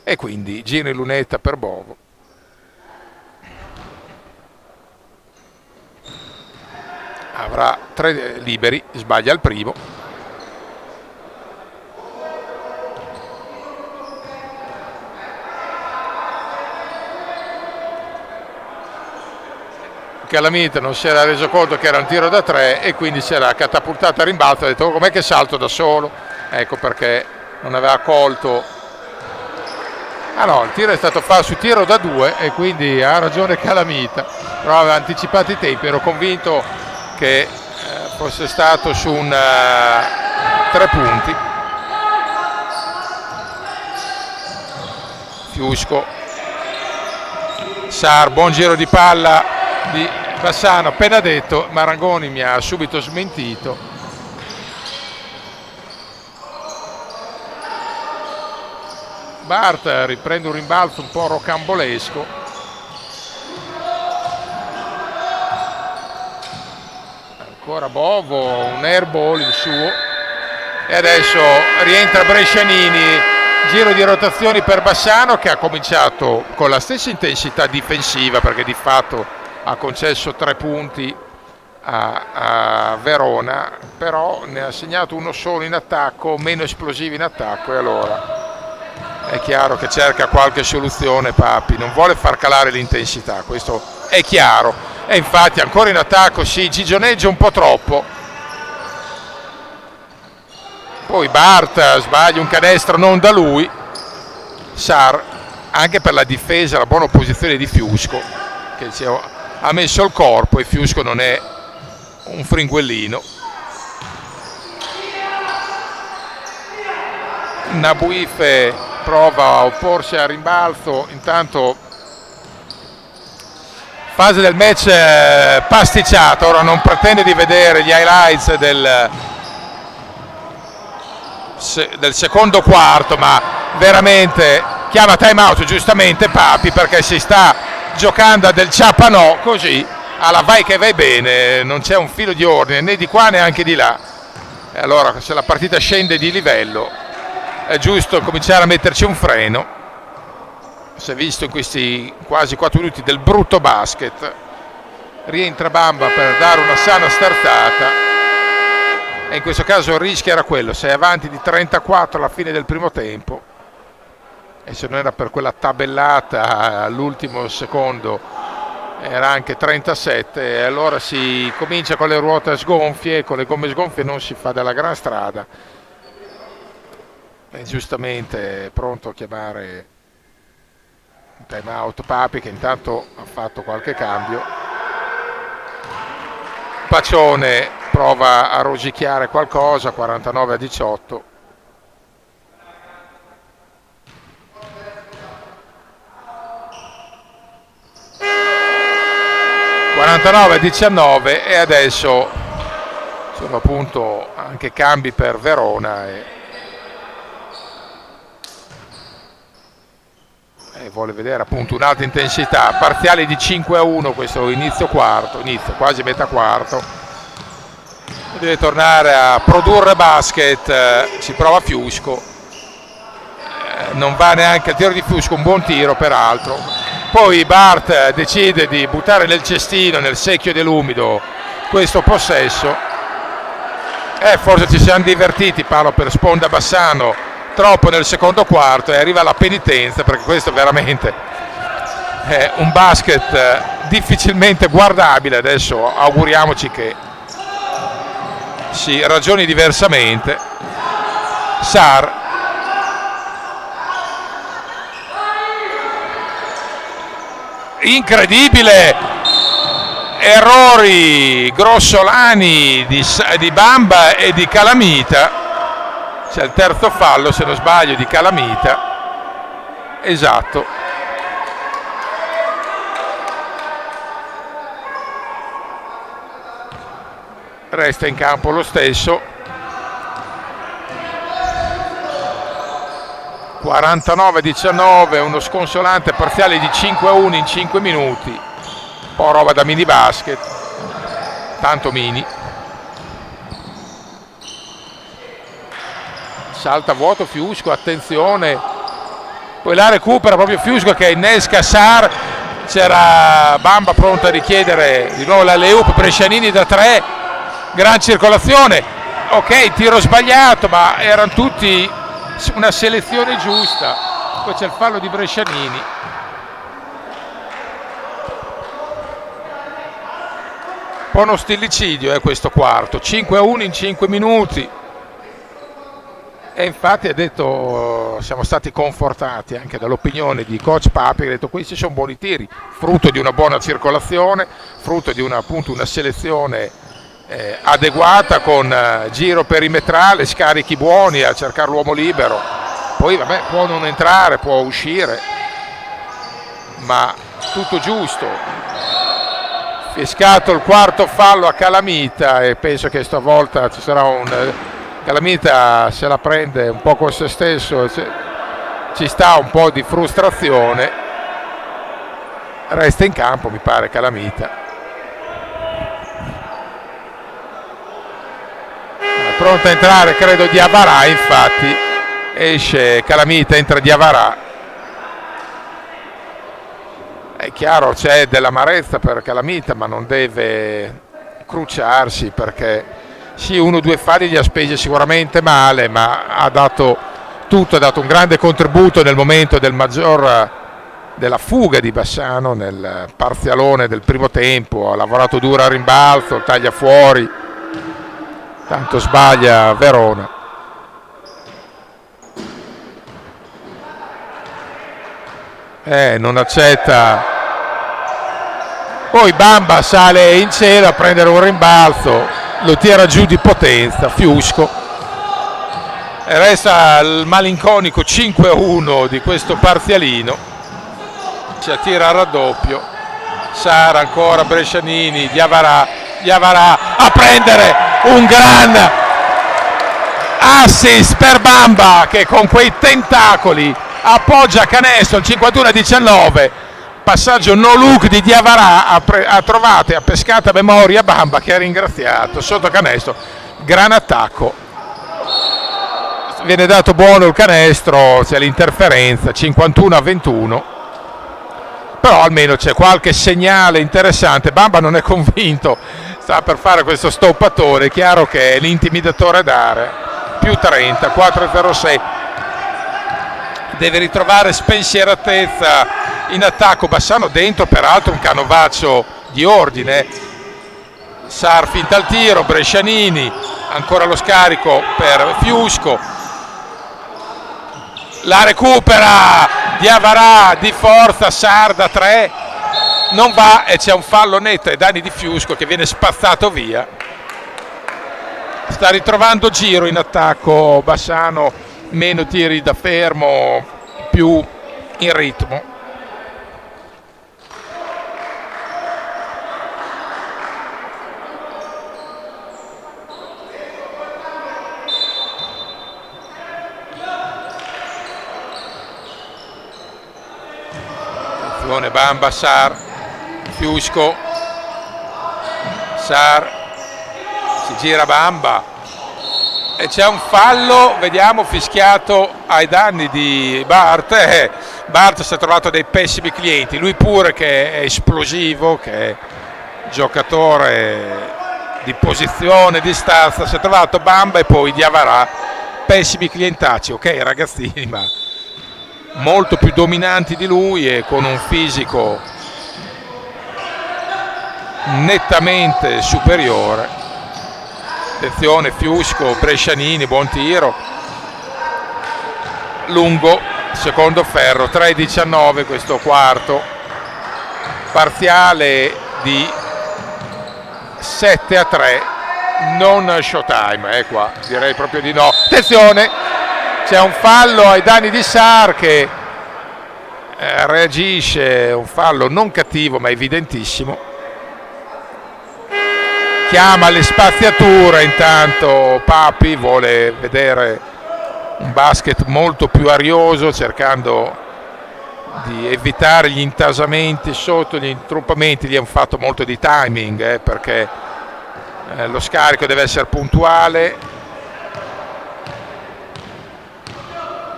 E quindi giro in lunetta per Bovo. Avrà 3 liberi, sbaglia il primo. Calamita non si era reso conto che era un tiro da 3 e quindi si era catapultato a rimbalzo, ha detto: oh, com'è che salto da solo? Ecco perché non aveva colto. Ah no, il tiro è stato fatto su tiro da 2 e quindi ha ragione Calamita, però aveva anticipato i tempi. Ero convinto che fosse stato su un 3 punti. Fiusco, Sar, buon giro di palla di Bassano, appena detto. Marangoni mi ha subito smentito. Bart riprende un rimbalzo un po' rocambolesco. Ancora Bovo, un airball il suo, e adesso rientra Brescianini, giro di rotazioni per Bassano, che ha cominciato con la stessa intensità difensiva, perché di fatto ha concesso 3 punti a Verona, però ne ha segnato uno solo in attacco, meno esplosivo in attacco, e allora è chiaro che cerca qualche soluzione Papi, non vuole far calare l'intensità, questo è chiaro, e infatti ancora in attacco si gigioneggia un po' troppo. Poi Bart sbaglia un canestro non da lui. Sar, anche per la difesa, la buona posizione di Fiusco, che ha messo il corpo, e Fiusco non è un fringuellino. Nabuife prova a opporsi al rimbalzo, intanto fase del match pasticciata. Ora non pretende di vedere gli highlights del secondo quarto, ma veramente chiama time out giustamente Papi, perché si sta giocando a del ciapanò, così alla vai che vai bene, non c'è un filo di ordine né di qua neanche di là, e allora se la partita scende di livello è giusto cominciare a metterci un freno. Si è visto in questi quasi 4 minuti del brutto basket. Rientra Bamba per dare una sana sterzata, e in questo caso il rischio era quello: sei avanti di 34 alla fine del primo tempo, e se non era per quella tabellata all'ultimo secondo era anche 37, e allora si comincia con le ruote sgonfie, con le gomme sgonfie non si fa della gran strada. E giustamente è pronto a chiamare un time out Papi, che intanto ha fatto qualche cambio. Pacione prova a rosicchiare qualcosa, 49-18. (49-19) e adesso sono appunto anche cambi per Verona, e vuole vedere appunto un'alta intensità. Parziale di 5-1 questo inizio quasi metà quarto. Deve tornare a produrre basket, ci prova Fiusco, non va neanche il tiro di Fiusco, un buon tiro peraltro. Poi Bart decide di buttare nel cestino, nel secchio dell'umido, questo possesso, forse ci siamo divertiti, parlo per Sponda Bassano, troppo nel secondo quarto, e arriva la penitenza, perché questo veramente è un basket difficilmente guardabile. Adesso auguriamoci che si ragioni diversamente. Sar, incredibile, errori grossolani di Bamba e di Calamita. C'è il terzo fallo, se non sbaglio, di Calamita, esatto. Resta in campo lo stesso. 49-19, uno sconsolante parziale di 5-1 in 5 minuti. Un po' roba da mini basket, tanto mini. Salta vuoto Fiusco, attenzione, poi la recupera proprio Fiusco, che innesca Sar. C'era Bamba pronto a richiedere di nuovo la alley-oop. Brescianini da 3, gran circolazione, ok, tiro sbagliato, ma erano tutti una selezione giusta. Poi c'è il fallo di Brescianini. Un po' uno stillicidio questo quarto, 5-1 in 5 minuti. E infatti ha detto, siamo stati confortati anche dall'opinione di coach Papi, che ha detto questi sono buoni tiri, frutto di una buona circolazione, frutto di appunto una selezione adeguata, con giro perimetrale, scarichi buoni a cercare l'uomo libero. Poi vabbè, può non entrare, può uscire, ma tutto giusto. Fiscato il quarto fallo a Calamita, e penso che stavolta ci sarà Calamita se la prende un po' con se stesso, ci sta un po' di frustrazione. Resta in campo, mi pare, Calamita. pronto a entrare credo Diawara, infatti esce Calamita, entra Diawara. È chiaro, c'è dell'amarezza per Calamita, ma non deve cruciarsi, perché sì, 1-2 falli li ha spesi sicuramente male, ma ha dato tutto, ha dato un grande contributo nel momento della fuga di Bassano, nel parzialone del primo tempo. Ha lavorato duro a rimbalzo, taglia fuori, tanto sbaglia Verona. Non accetta. Poi Bamba sale in cielo a prendere un rimbalzo, lo tira giù di potenza Fiusco, e resta il malinconico 5-1 di questo parzialino. Si attira al raddoppio. Sara ancora, Brescianini, Diawara a prendere un gran assist per Bamba, che con quei tentacoli appoggia canestro al 51-19. Passaggio no look di Diawara, ha trovato e ha pescato a memoria Bamba, che ha ringraziato sotto canestro. Gran attacco, viene dato buono il canestro, c'è l'interferenza, 51-21, però almeno c'è qualche segnale interessante. Bamba non è convinto, sta per fare questo stoppatore, è chiaro che è l'intimidatore d'area. Più 30, 4-0-6, deve ritrovare spensieratezza in attacco. Bassano dentro, peraltro un canovaccio di ordine. Sar finta al tiro, Brescianini, ancora lo scarico per Fiusco, la recupera Diawara di forza, Sar da 3, non va, e c'è un fallo netto ai danni di Fiusco, che viene spazzato via. Sta ritrovando giro in attacco Bassano, meno tiri da fermo, più in ritmo. Attenzione Bamba, Sar, Fiusco, Sar, si gira Bamba e c'è un fallo, vediamo, fischiato ai danni di Bart. Bart si è trovato dei pessimi clienti, lui pure che è esplosivo, che è giocatore di posizione, di stazza, si è trovato Bamba e poi Diawara, pessimi clientacci. Ok, ragazzini, ma molto più dominanti di lui e con un fisico nettamente superiore. Attenzione Fiusco, Brescianini, buon tiro lungo, secondo ferro, 3-19 questo quarto, parziale di 7-3, non showtime, qua direi proprio di no. Attenzione, c'è un fallo ai danni di Sar, che reagisce, un fallo non cattivo ma evidentissimo. Chiama le spaziature, intanto Papi vuole vedere un basket molto più arioso, cercando di evitare gli intasamenti sotto, gli intruppamenti. Gli hanno fatto molto di timing, perché lo scarico deve essere puntuale,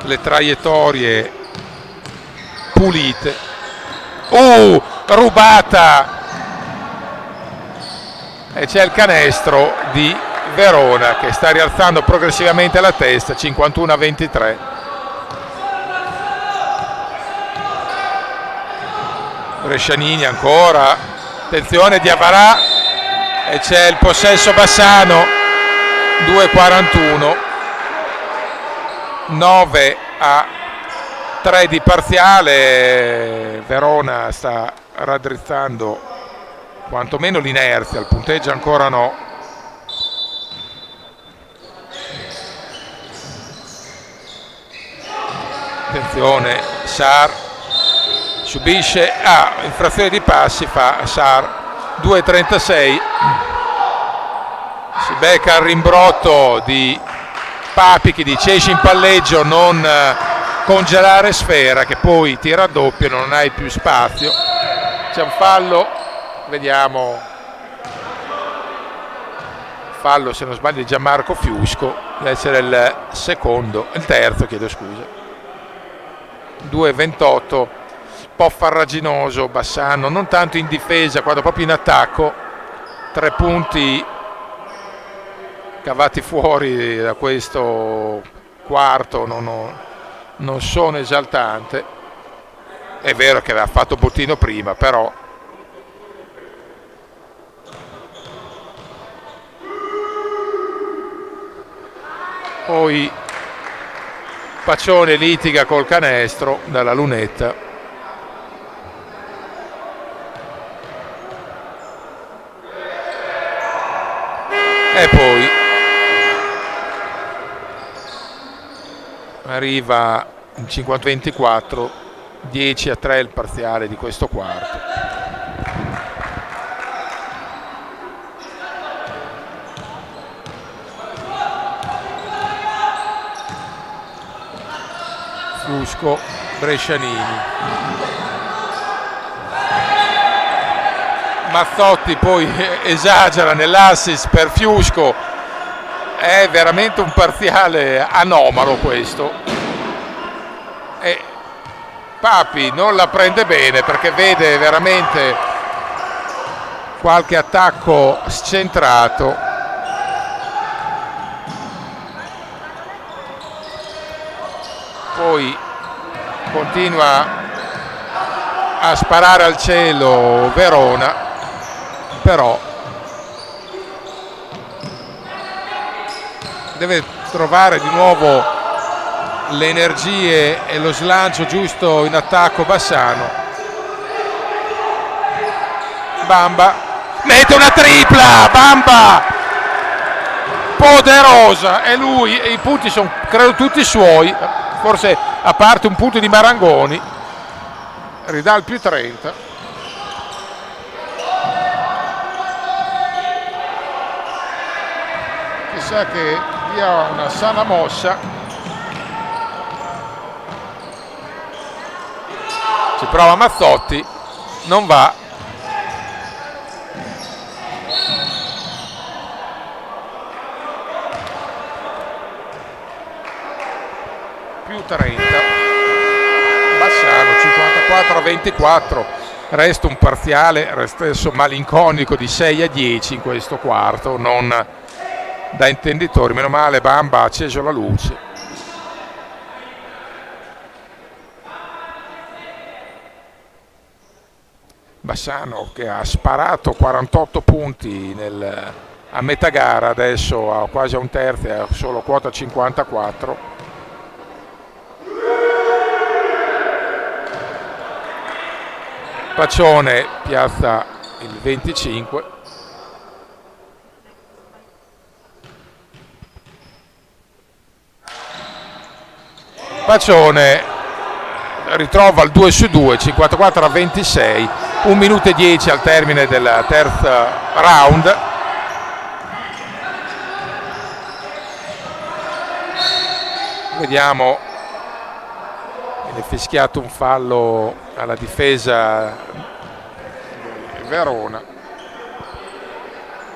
le traiettorie pulite. Rubata, e c'è il canestro di Verona, che sta rialzando progressivamente la testa, 51-23. Brescianini ancora, attenzione Diawara, e c'è il possesso Bassano, 2-41, 9-3 di parziale. Verona sta raddrizzando quantomeno l'inerzia, il punteggio ancora no. Attenzione, Sar subisce, infrazione di passi, fa Sar, 2-36, si becca il rimbrotto di Papi, che dice esci in palleggio, non congelare sfera, che poi tira a doppio, non hai più spazio. C'è un fallo, vediamo, fallo, se non sbaglio, di Gianmarco Fiusco, deve essere il terzo, chiedo scusa. 2-28, un po' farraginoso Bassano, non tanto in difesa quanto proprio in attacco. 3 punti cavati fuori da questo quarto non sono esaltante. È vero che aveva fatto bottino prima, però poi Paccione litiga col canestro dalla lunetta. E poi arriva in 50-24, 10-3 il parziale di questo quarto. Fiusco, Brescianini. Mazzotti poi esagera nell'assist per Fiusco, è veramente un parziale anomalo questo. E Papi non la prende bene perché vede veramente qualche attacco scentrato. Poi continua a sparare al cielo Verona, però deve trovare di nuovo le energie e lo slancio giusto in attacco Bassano. Bamba mette una tripla, Bamba poderosa, e lui, e i punti sono credo tutti suoi, forse a parte un punto di Marangoni. Ridà il più 30. Chissà che dia una sana mossa. Ci prova Mazzotti, non va. Più 30. Bassano 54-24, resta un parziale stesso malinconico di 6-10 in questo quarto, non da intenditori. Meno male Bamba ha acceso la luce. Bassano che ha sparato 48 punti a metà gara, adesso quasi a un terzo, è solo quota 54. Paccione piazza il 25. Paccione ritrova il 2-2, 54-26, 1 minuto e 10 al termine del terzo round. Vediamo, viene fischiato un fallo alla difesa di Verona,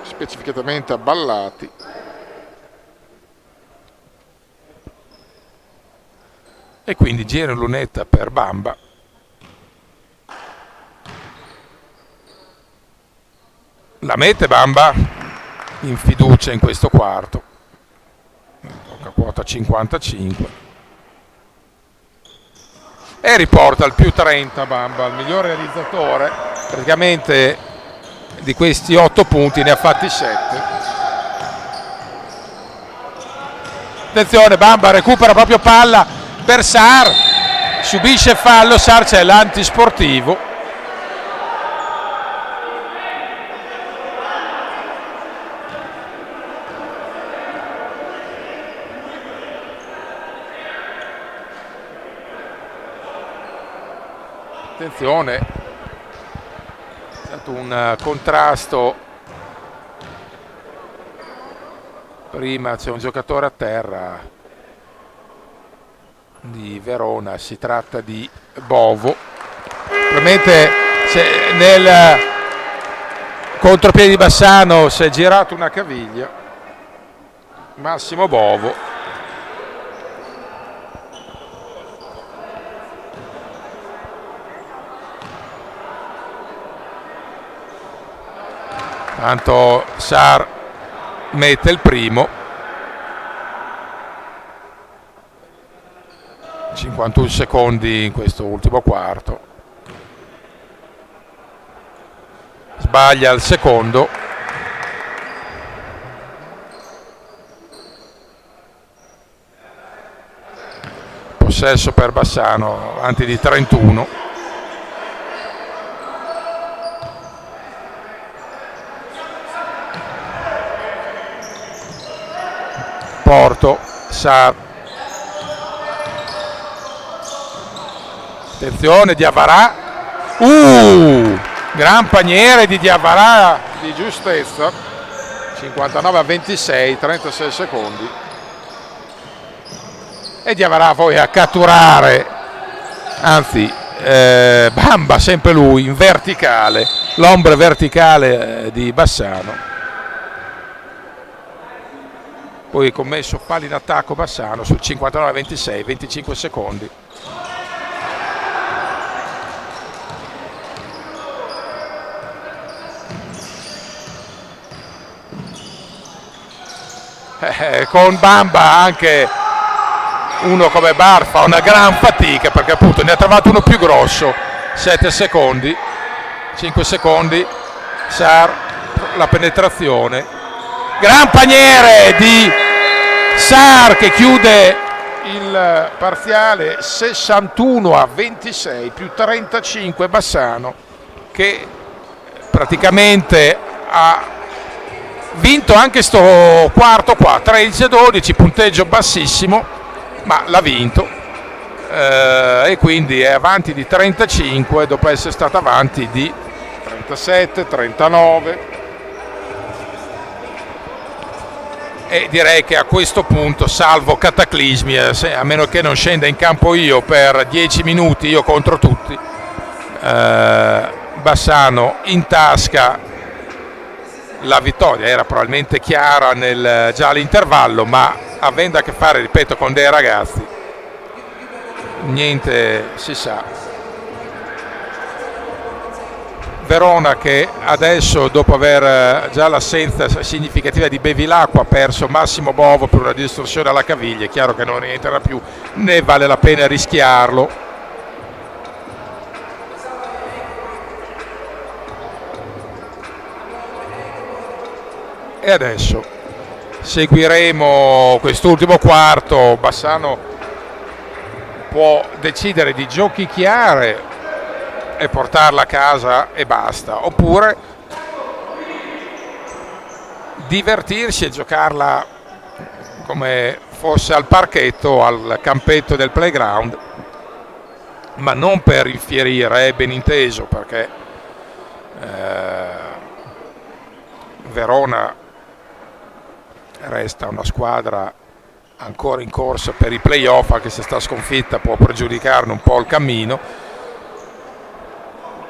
specificatamente a Ballati. E quindi gira lunetta per Bamba. La mette Bamba in fiducia in questo quarto. Tocca quota 55. E riporta il più 30 Bamba, il miglior realizzatore. Praticamente di questi 8 punti ne ha fatti 7. Attenzione, Bamba recupera proprio palla per Sar, subisce fallo, Sar c'è l'antisportivo. Attenzione, è stato un contrasto, prima c'è un giocatore a terra di Verona, si tratta di Bovo, probabilmente nel contropiede di Bassano si è girato una caviglia. Massimo Bovo. Tanto Sar mette il primo. 51 secondi in questo ultimo quarto. Sbaglia il secondo. Possesso per Bassano, avanti di 31. Porto, Sar. Attenzione, Diavarà. Gran paniere di Diavarà di giustezza. 59-26, 36 secondi. E Diavarà poi a catturare, anzi Bamba sempre lui in verticale, l'ombra verticale di Bassano. Poi commesso fallo in attacco Bassano sul 59-26, 25 secondi. Con Bamba anche uno come Bar fa una gran fatica, perché appunto ne ha trovato uno più grosso. 7 secondi, 5 secondi. Sar, la penetrazione, gran paniere di Sar che chiude il parziale 61-26 più 35. Bassano che praticamente ha vinto anche sto quarto qua, 13-12, punteggio bassissimo, ma l'ha vinto, e quindi è avanti di 35 dopo essere stato avanti di 37, 39, e direi che a questo punto, salvo cataclismi, a meno che non scenda in campo io per 10 minuti, io contro tutti, Bassano in tasca la vittoria. Era probabilmente chiara già all'intervallo, ma avendo a che fare, ripeto, con dei ragazzi, niente si sa. Verona che adesso, dopo aver già l'assenza significativa di Bevilacqua, ha perso Massimo Bovo per una distorsione alla caviglia. È chiaro che non rientrerà più, né vale la pena rischiarlo. E adesso seguiremo quest'ultimo quarto. Bassano può decidere di giochicchiare e portarla a casa e basta, oppure divertirsi e giocarla come fosse al parchetto, al campetto del playground, ma non per infierire, ben inteso, perché Verona resta una squadra ancora in corsa per i playoff, anche se sta sconfitta può pregiudicarne un po' il cammino,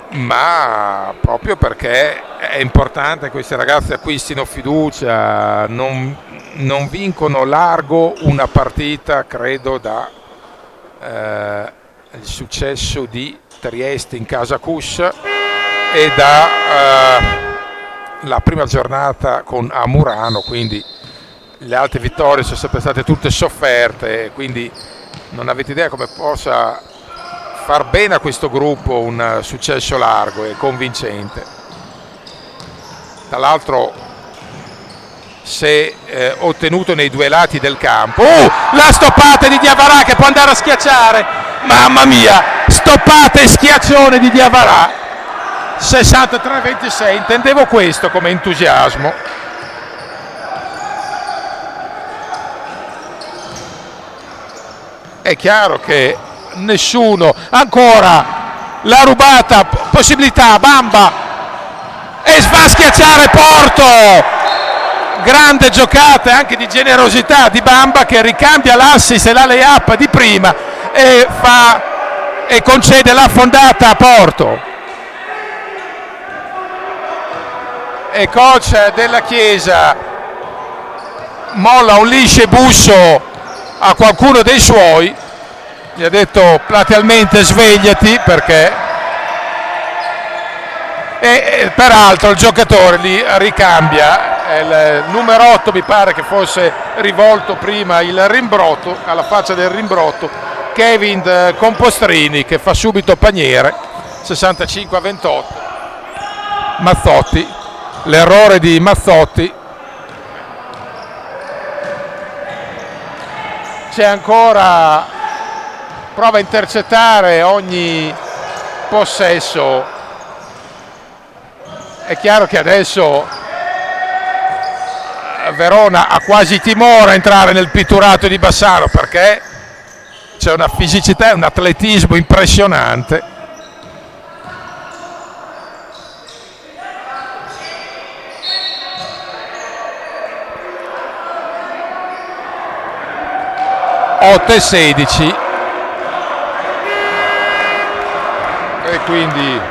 ma proprio perché è importante che questi ragazzi acquistino fiducia. Non vincono largo una partita, credo, da il successo di Trieste in casa Cus e da la prima giornata con Amurano, quindi le altre vittorie sono sempre state tutte sofferte, quindi non avete idea come possa far bene a questo gruppo un successo largo e convincente. Tra l'altro, se ottenuto nei due lati del campo, la stoppata di Diavarà che può andare a schiacciare, mamma mia, stoppata e schiaccione di Diavarà, 63-26, intendevo questo come entusiasmo. È chiaro che nessuno, ancora la rubata possibilità, Bamba, e va a schiacciare Porto. Grande giocata anche di generosità di Bamba, che ricambia l'assist e la lay-up di prima e concede la fondata a Porto. E coach della Chiesa molla un lisce busso a qualcuno dei suoi, gli ha platealmente svegliati, perché e peraltro il giocatore li ricambia, il numero 8 mi pare che fosse rivolto prima il rimbrotto, alla faccia del rimbrotto, Kevin Compostrini, che fa subito paniere, 65-28. Mazzotti, l'errore di Mazzotti. C'è ancora, prova a intercettare ogni possesso. È chiaro che adesso Verona ha quasi timore a entrare nel pitturato di Bassano, perché c'è una fisicità e un atletismo impressionante. E 16 e quindi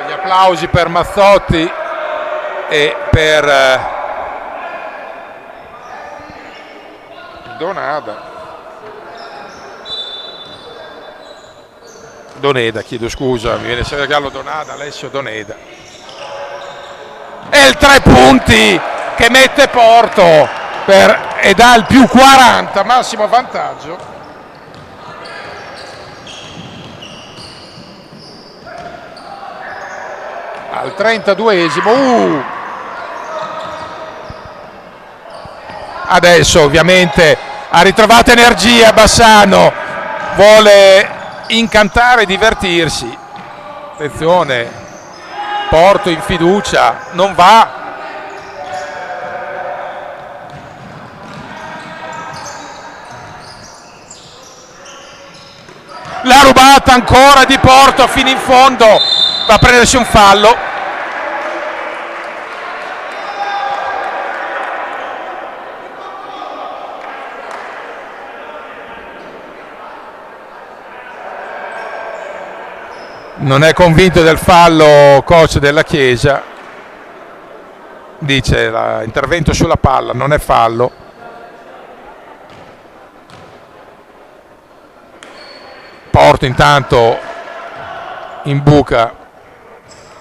gli applausi per Mazzotti e per Doneda, chiedo scusa, mi viene sempre Gallo Donada, Alessio Doneda. E il 3 punti che mette Porto e dà il più 40, massimo vantaggio. Al 32esimo. Adesso ovviamente ha ritrovato energia Bassano, vuole incantare e divertirsi. Attenzione, Porto in fiducia, non va. La rubata ancora di Porto fino in fondo, va a prendersi un fallo. Non è convinto del fallo coach della Chiesa, dice l'intervento sulla palla, non è fallo. Porto intanto imbuca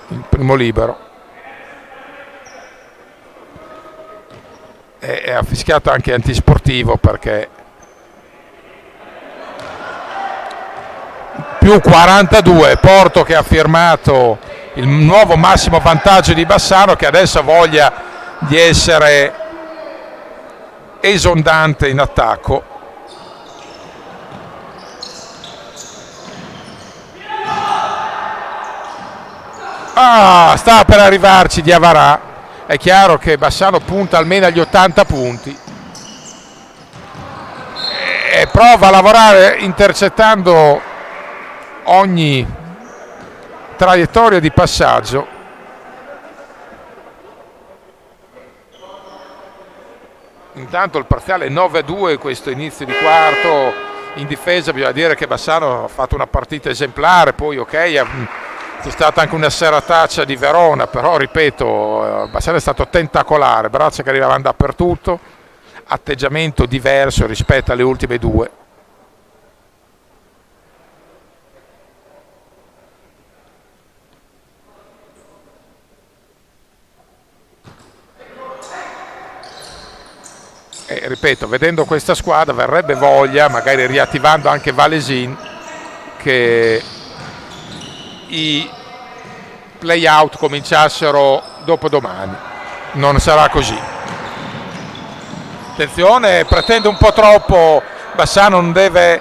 il primo libero e ha fischiato anche antisportivo, perché più 42, Porto che ha firmato il nuovo massimo vantaggio di Bassano, che adesso ha voglia di essere esondante in attacco. Sta per arrivarci Diavarà. È chiaro che Bassano punta almeno agli 80 punti e prova a lavorare intercettando ogni traiettoria di passaggio. Intanto il parziale è 9-2 questo inizio di quarto. In difesa bisogna dire che Bassano ha fatto una partita esemplare, poi ok, c'è stata anche una serataccia di Verona, però ripeto, Bassano è stato tentacolare, braccia che arrivavano dappertutto, atteggiamento diverso rispetto alle ultime due. E ripeto, vedendo questa squadra verrebbe voglia, magari riattivando anche Valesin, che i play-out cominciassero dopodomani. Non sarà così. Attenzione, pretende un po' troppo Bassano, non deve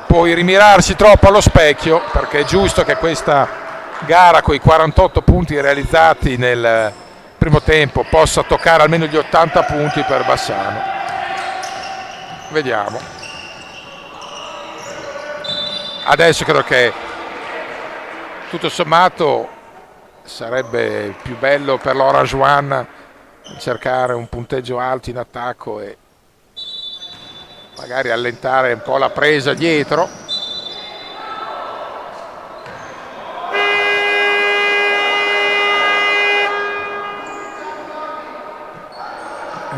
poi rimirarsi troppo allo specchio, perché è giusto che questa gara con i 48 punti realizzati nel primo tempo possa toccare almeno gli 80 punti per Bassano. Vediamo. Adesso credo che tutto sommato sarebbe più bello per l'Orange One cercare un punteggio alto in attacco e magari allentare un po' la presa dietro.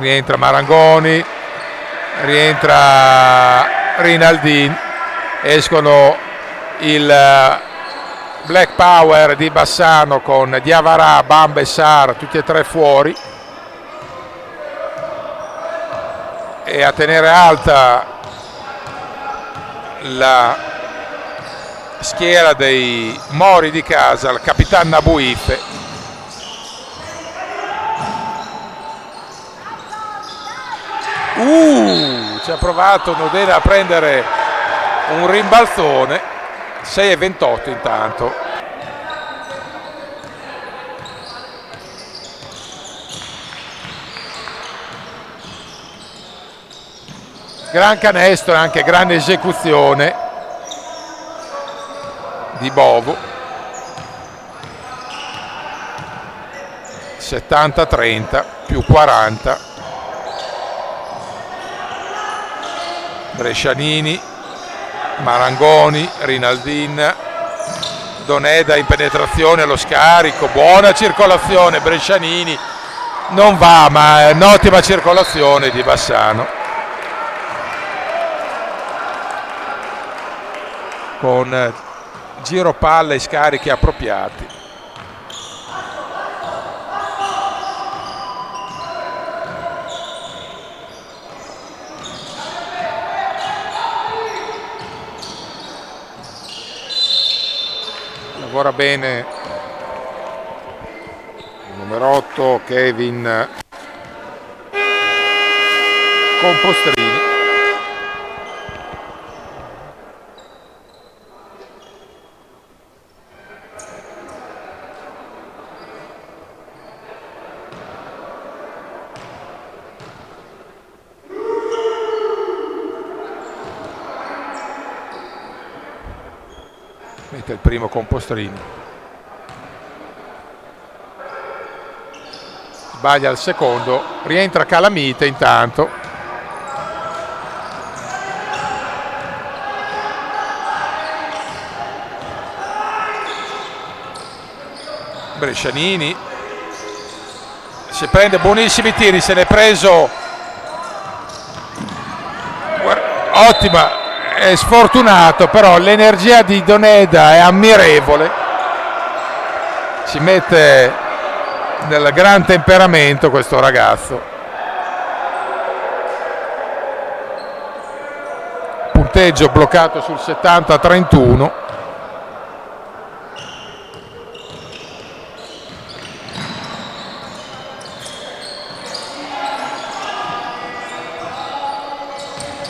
rientra Marangoni, rientra Rinaldin, escono il Black Power di Bassano con Diavarà, Bamba e Sar tutti e tre fuori, e a tenere alta la schiera dei Mori di casa il Capitan Nabuif. Ci ha provato Nodena a prendere un rimbalzone. 6:28 intanto. Gran canestro e anche grande esecuzione di Bovo. 70-30 più 40. Brescianini, Marangoni, Rinaldin, Doneda in penetrazione allo scarico, buona circolazione, Brescianini non va, ma è un'ottima circolazione di Bassano con giro palla e scarichi appropriati. Lavora bene il numero 8 Kevin Compostrini. Mette il primo Compostrini, sbaglia il secondo, rientra Calamite intanto. Brescianini si prende buonissimi tiri, se n'è preso, ottima. È sfortunato, però l'energia di Doneda è ammirevole, si mette nel gran temperamento questo ragazzo. Punteggio bloccato sul 70-31.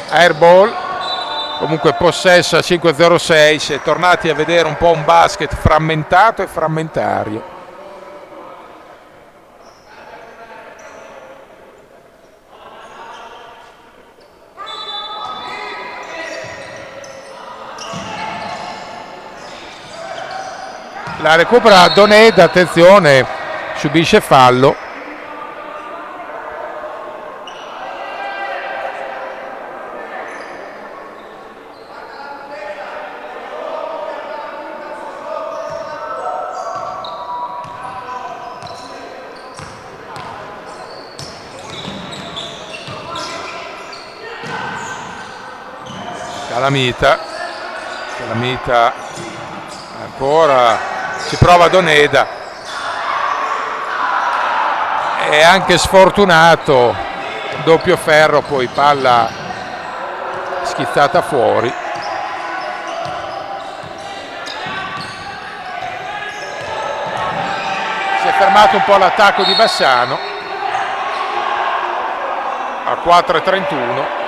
Airball. Comunque possesso a 5-0-6, si è tornati a vedere un po' un basket frammentato e frammentario. La recupera Doneda, attenzione, subisce fallo. Calamita ancora, ci prova Doneda, è anche sfortunato, doppio ferro, poi palla schizzata fuori. Si è fermato un po' l'attacco di Bassano a 4:31.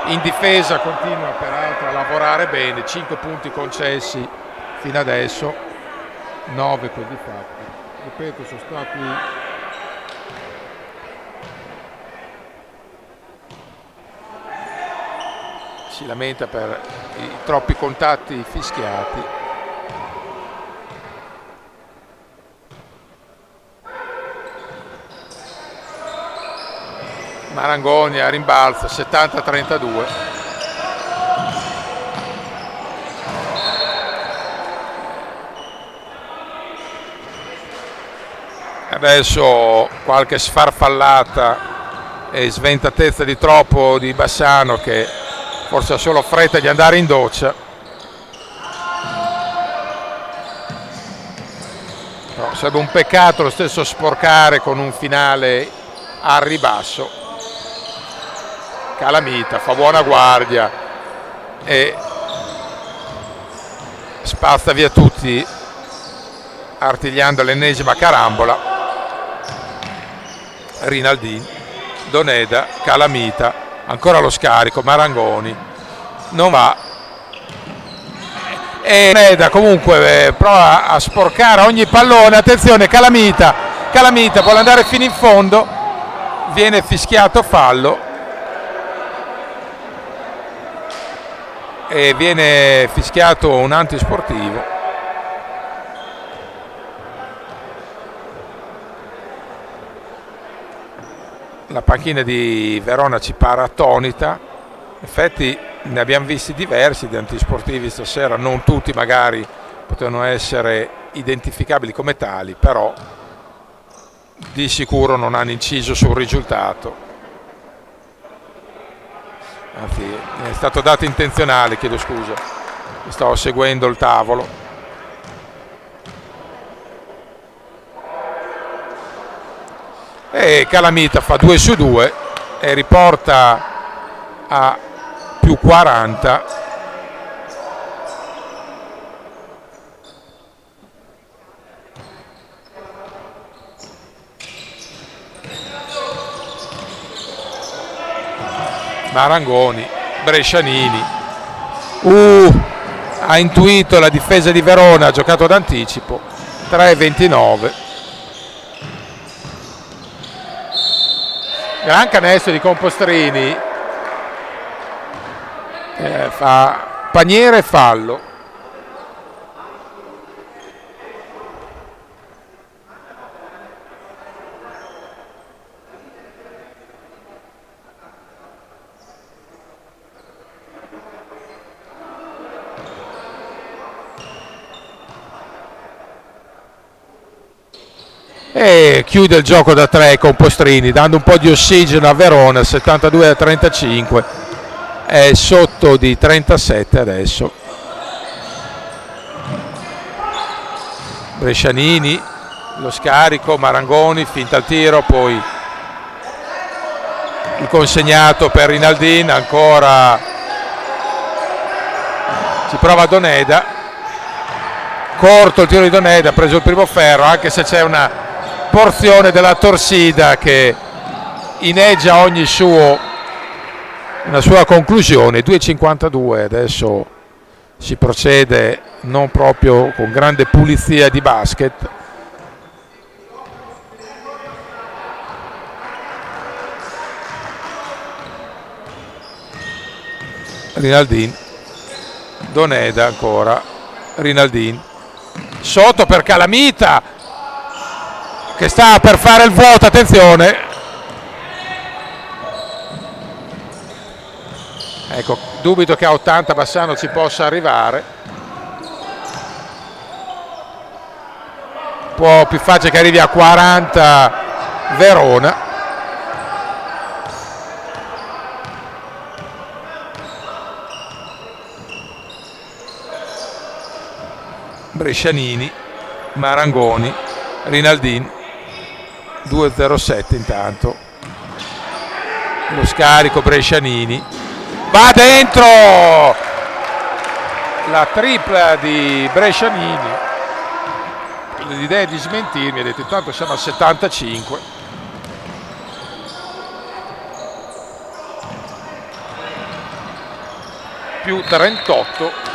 In difesa continua peraltro a lavorare bene, 5 punti concessi fino adesso, 9 quelli fatti. Ripeto, sono stati si lamenta per i troppi contatti fischiati. Marangoni a rimbalzo, 70-32. Adesso qualche sfarfallata e sventatezza di troppo di Bassano, che forse ha solo fretta di andare in doccia. No, sarebbe un peccato lo stesso sporcare con un finale al ribasso. Calamita fa buona guardia e spazza via tutti, artigliando l'ennesima carambola. Rinaldin, Doneda, Calamita, ancora lo scarico, Marangoni non va, e Doneda comunque prova a sporcare ogni pallone. Attenzione, Calamita vuole andare fino in fondo, viene fischiato fallo e viene fischiato un antisportivo. La panchina di Verona ci pare attonita. In effetti ne abbiamo visti diversi di antisportivi stasera, non tutti magari potevano essere identificabili come tali, però di sicuro non hanno inciso sul risultato. Anzi, è stato dato intenzionale, chiedo scusa, stavo seguendo il tavolo. E Calamita fa 2 su 2 e riporta a più 40. Marangoni, Brescianini, ha intuito la difesa di Verona, ha giocato d'anticipo. 3-29. Gran canestro di Compostrini, fa paniere e fallo. E chiude il gioco da 3 Compostrini, dando un po' di ossigeno a Verona. 72-35, è sotto di 37 adesso. Brescianini, lo scarico, Marangoni, finta al tiro, poi il consegnato per Rinaldin, ancora ci prova Doneda, corto il tiro di Doneda, ha preso il primo ferro, anche se c'è una porzione della torsida che inneggia una sua conclusione. 2,52, adesso si procede non proprio con grande pulizia di basket. Rinaldin, Doneda ancora, Rinaldin, sotto per Calamita che sta per fare il vuoto, attenzione. Ecco, dubito che a 80 Bassano ci possa arrivare. Può più facile che arrivi a 40 Verona. Brescianini, Marangoni, Rinaldin, 2,07 intanto. Lo scarico Brescianini, va dentro la tripla di Brescianini. L'idea è di smentirmi, ha detto intanto siamo a 75. Più 38.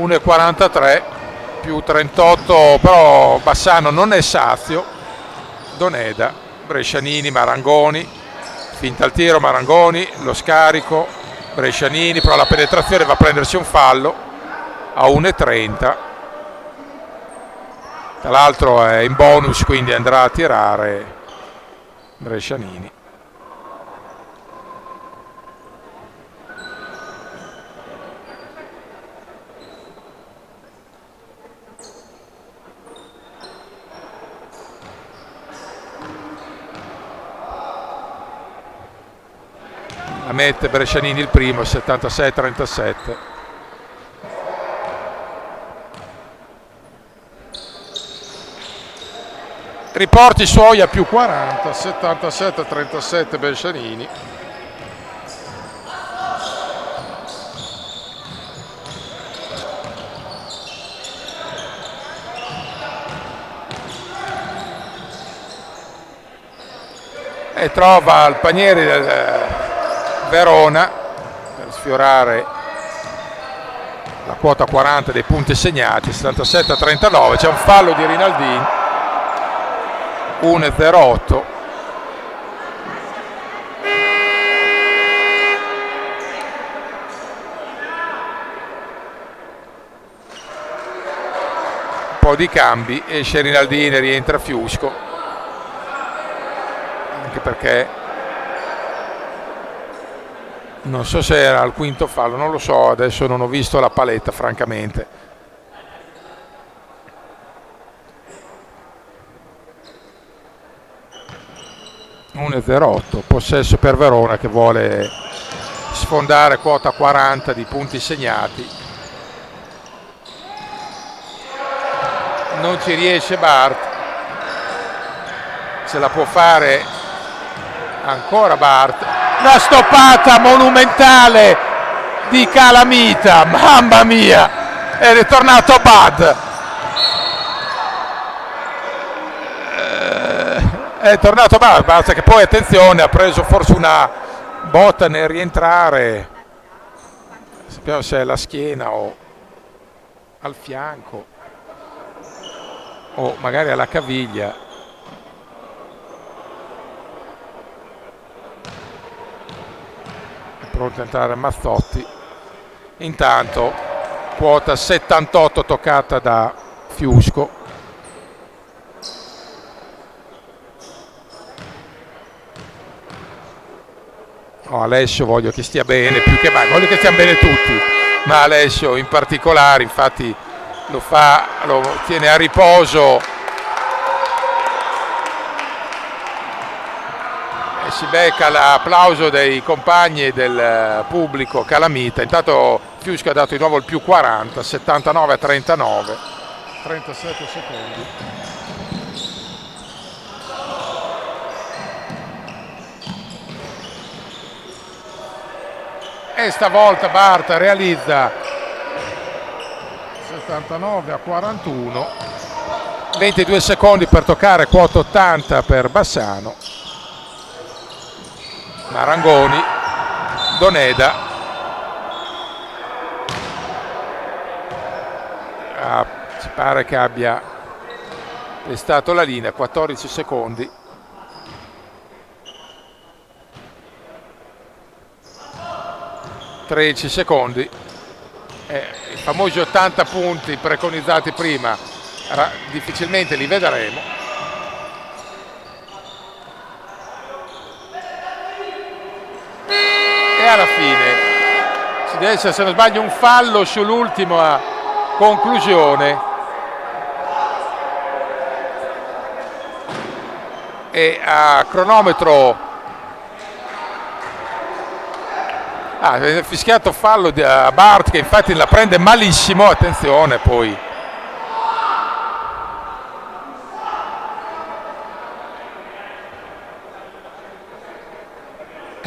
(1,43) più 38, però Bassano non è sazio. Doneda, Brescianini, Marangoni, finta al tiro, Marangoni, lo scarico, Brescianini, però la penetrazione va a prendersi un fallo a 1,30. Tra l'altro è in bonus, quindi andrà a tirare Brescianini. mette Brescianini il primo, 76-37. Riporti suoi a più 40, 77-37 Brescianini. E trova il paniere del Verona per sfiorare la quota 40 dei punti segnati, 77-39. C'è un fallo di Rinaldini, 1-0-8. Un po' di cambi, esce Rinaldini, rientra Fiusco, anche perché non so se era al quinto fallo, non lo so, adesso non ho visto la paletta francamente. Un 0-8, possesso per Verona che vuole sfondare quota 40 di punti segnati. Non ci riesce Bart, se la può fare ancora Bart. La stoppata monumentale di Calamita, mamma mia, è ritornato Bad, è tornato Bad, basta che poi attenzione, ha preso forse una botta nel rientrare, sappiamo se è alla schiena o al fianco o magari alla caviglia. Pronto a entrare Mazzotti. Intanto quota 78 toccata da Fiusco. Alessio voglio che stia bene, più che mai voglio che stiano bene tutti, ma Alessio in particolare, infatti lo tiene a riposo e si becca l'applauso dei compagni e del pubblico. Calamita. Intanto Fiusco ha dato di nuovo il più 40, 79-39, 37 secondi. E stavolta Barta realizza 79-41, 22 secondi per toccare quota 80 per Bassano. Marangoni, Doneda, ci pare che abbia pestato la linea, 14 secondi. (13 secondi). I famosi 80 punti preconizzati prima, difficilmente li vedremo. E alla fine ci deve essere, se non sbaglio, un fallo sull'ultima conclusione e a cronometro fischiato fallo a Bart, che infatti la prende malissimo. Attenzione poi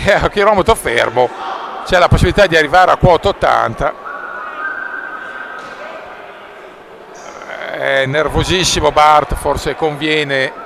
a chilometro fermo c'è la possibilità di arrivare a quota 80. È nervosissimo Bart, forse conviene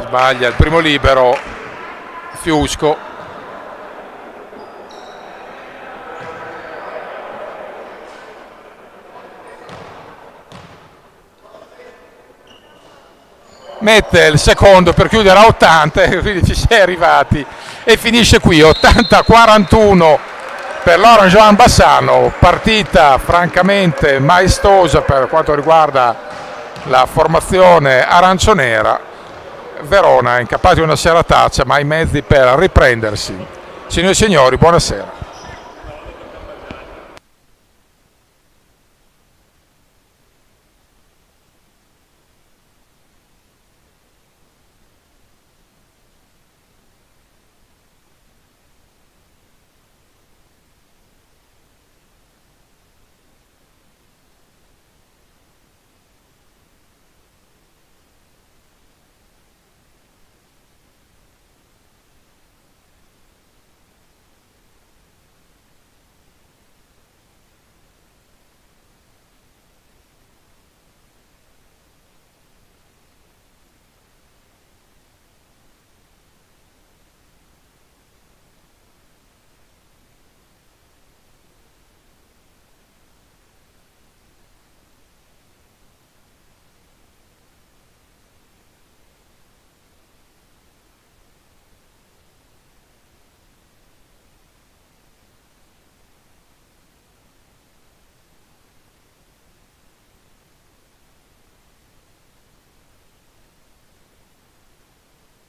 sbaglia il primo libero Fiusco. Mette il secondo per chiudere a 80 e quindi ci si è arrivati e finisce qui 80-41 per Laurent Joan Bassano. Partita francamente maestosa per quanto riguarda la formazione arancionera. Verona è incapace di una serataccia, ma ha i mezzi per riprendersi. Signore e signori, buonasera.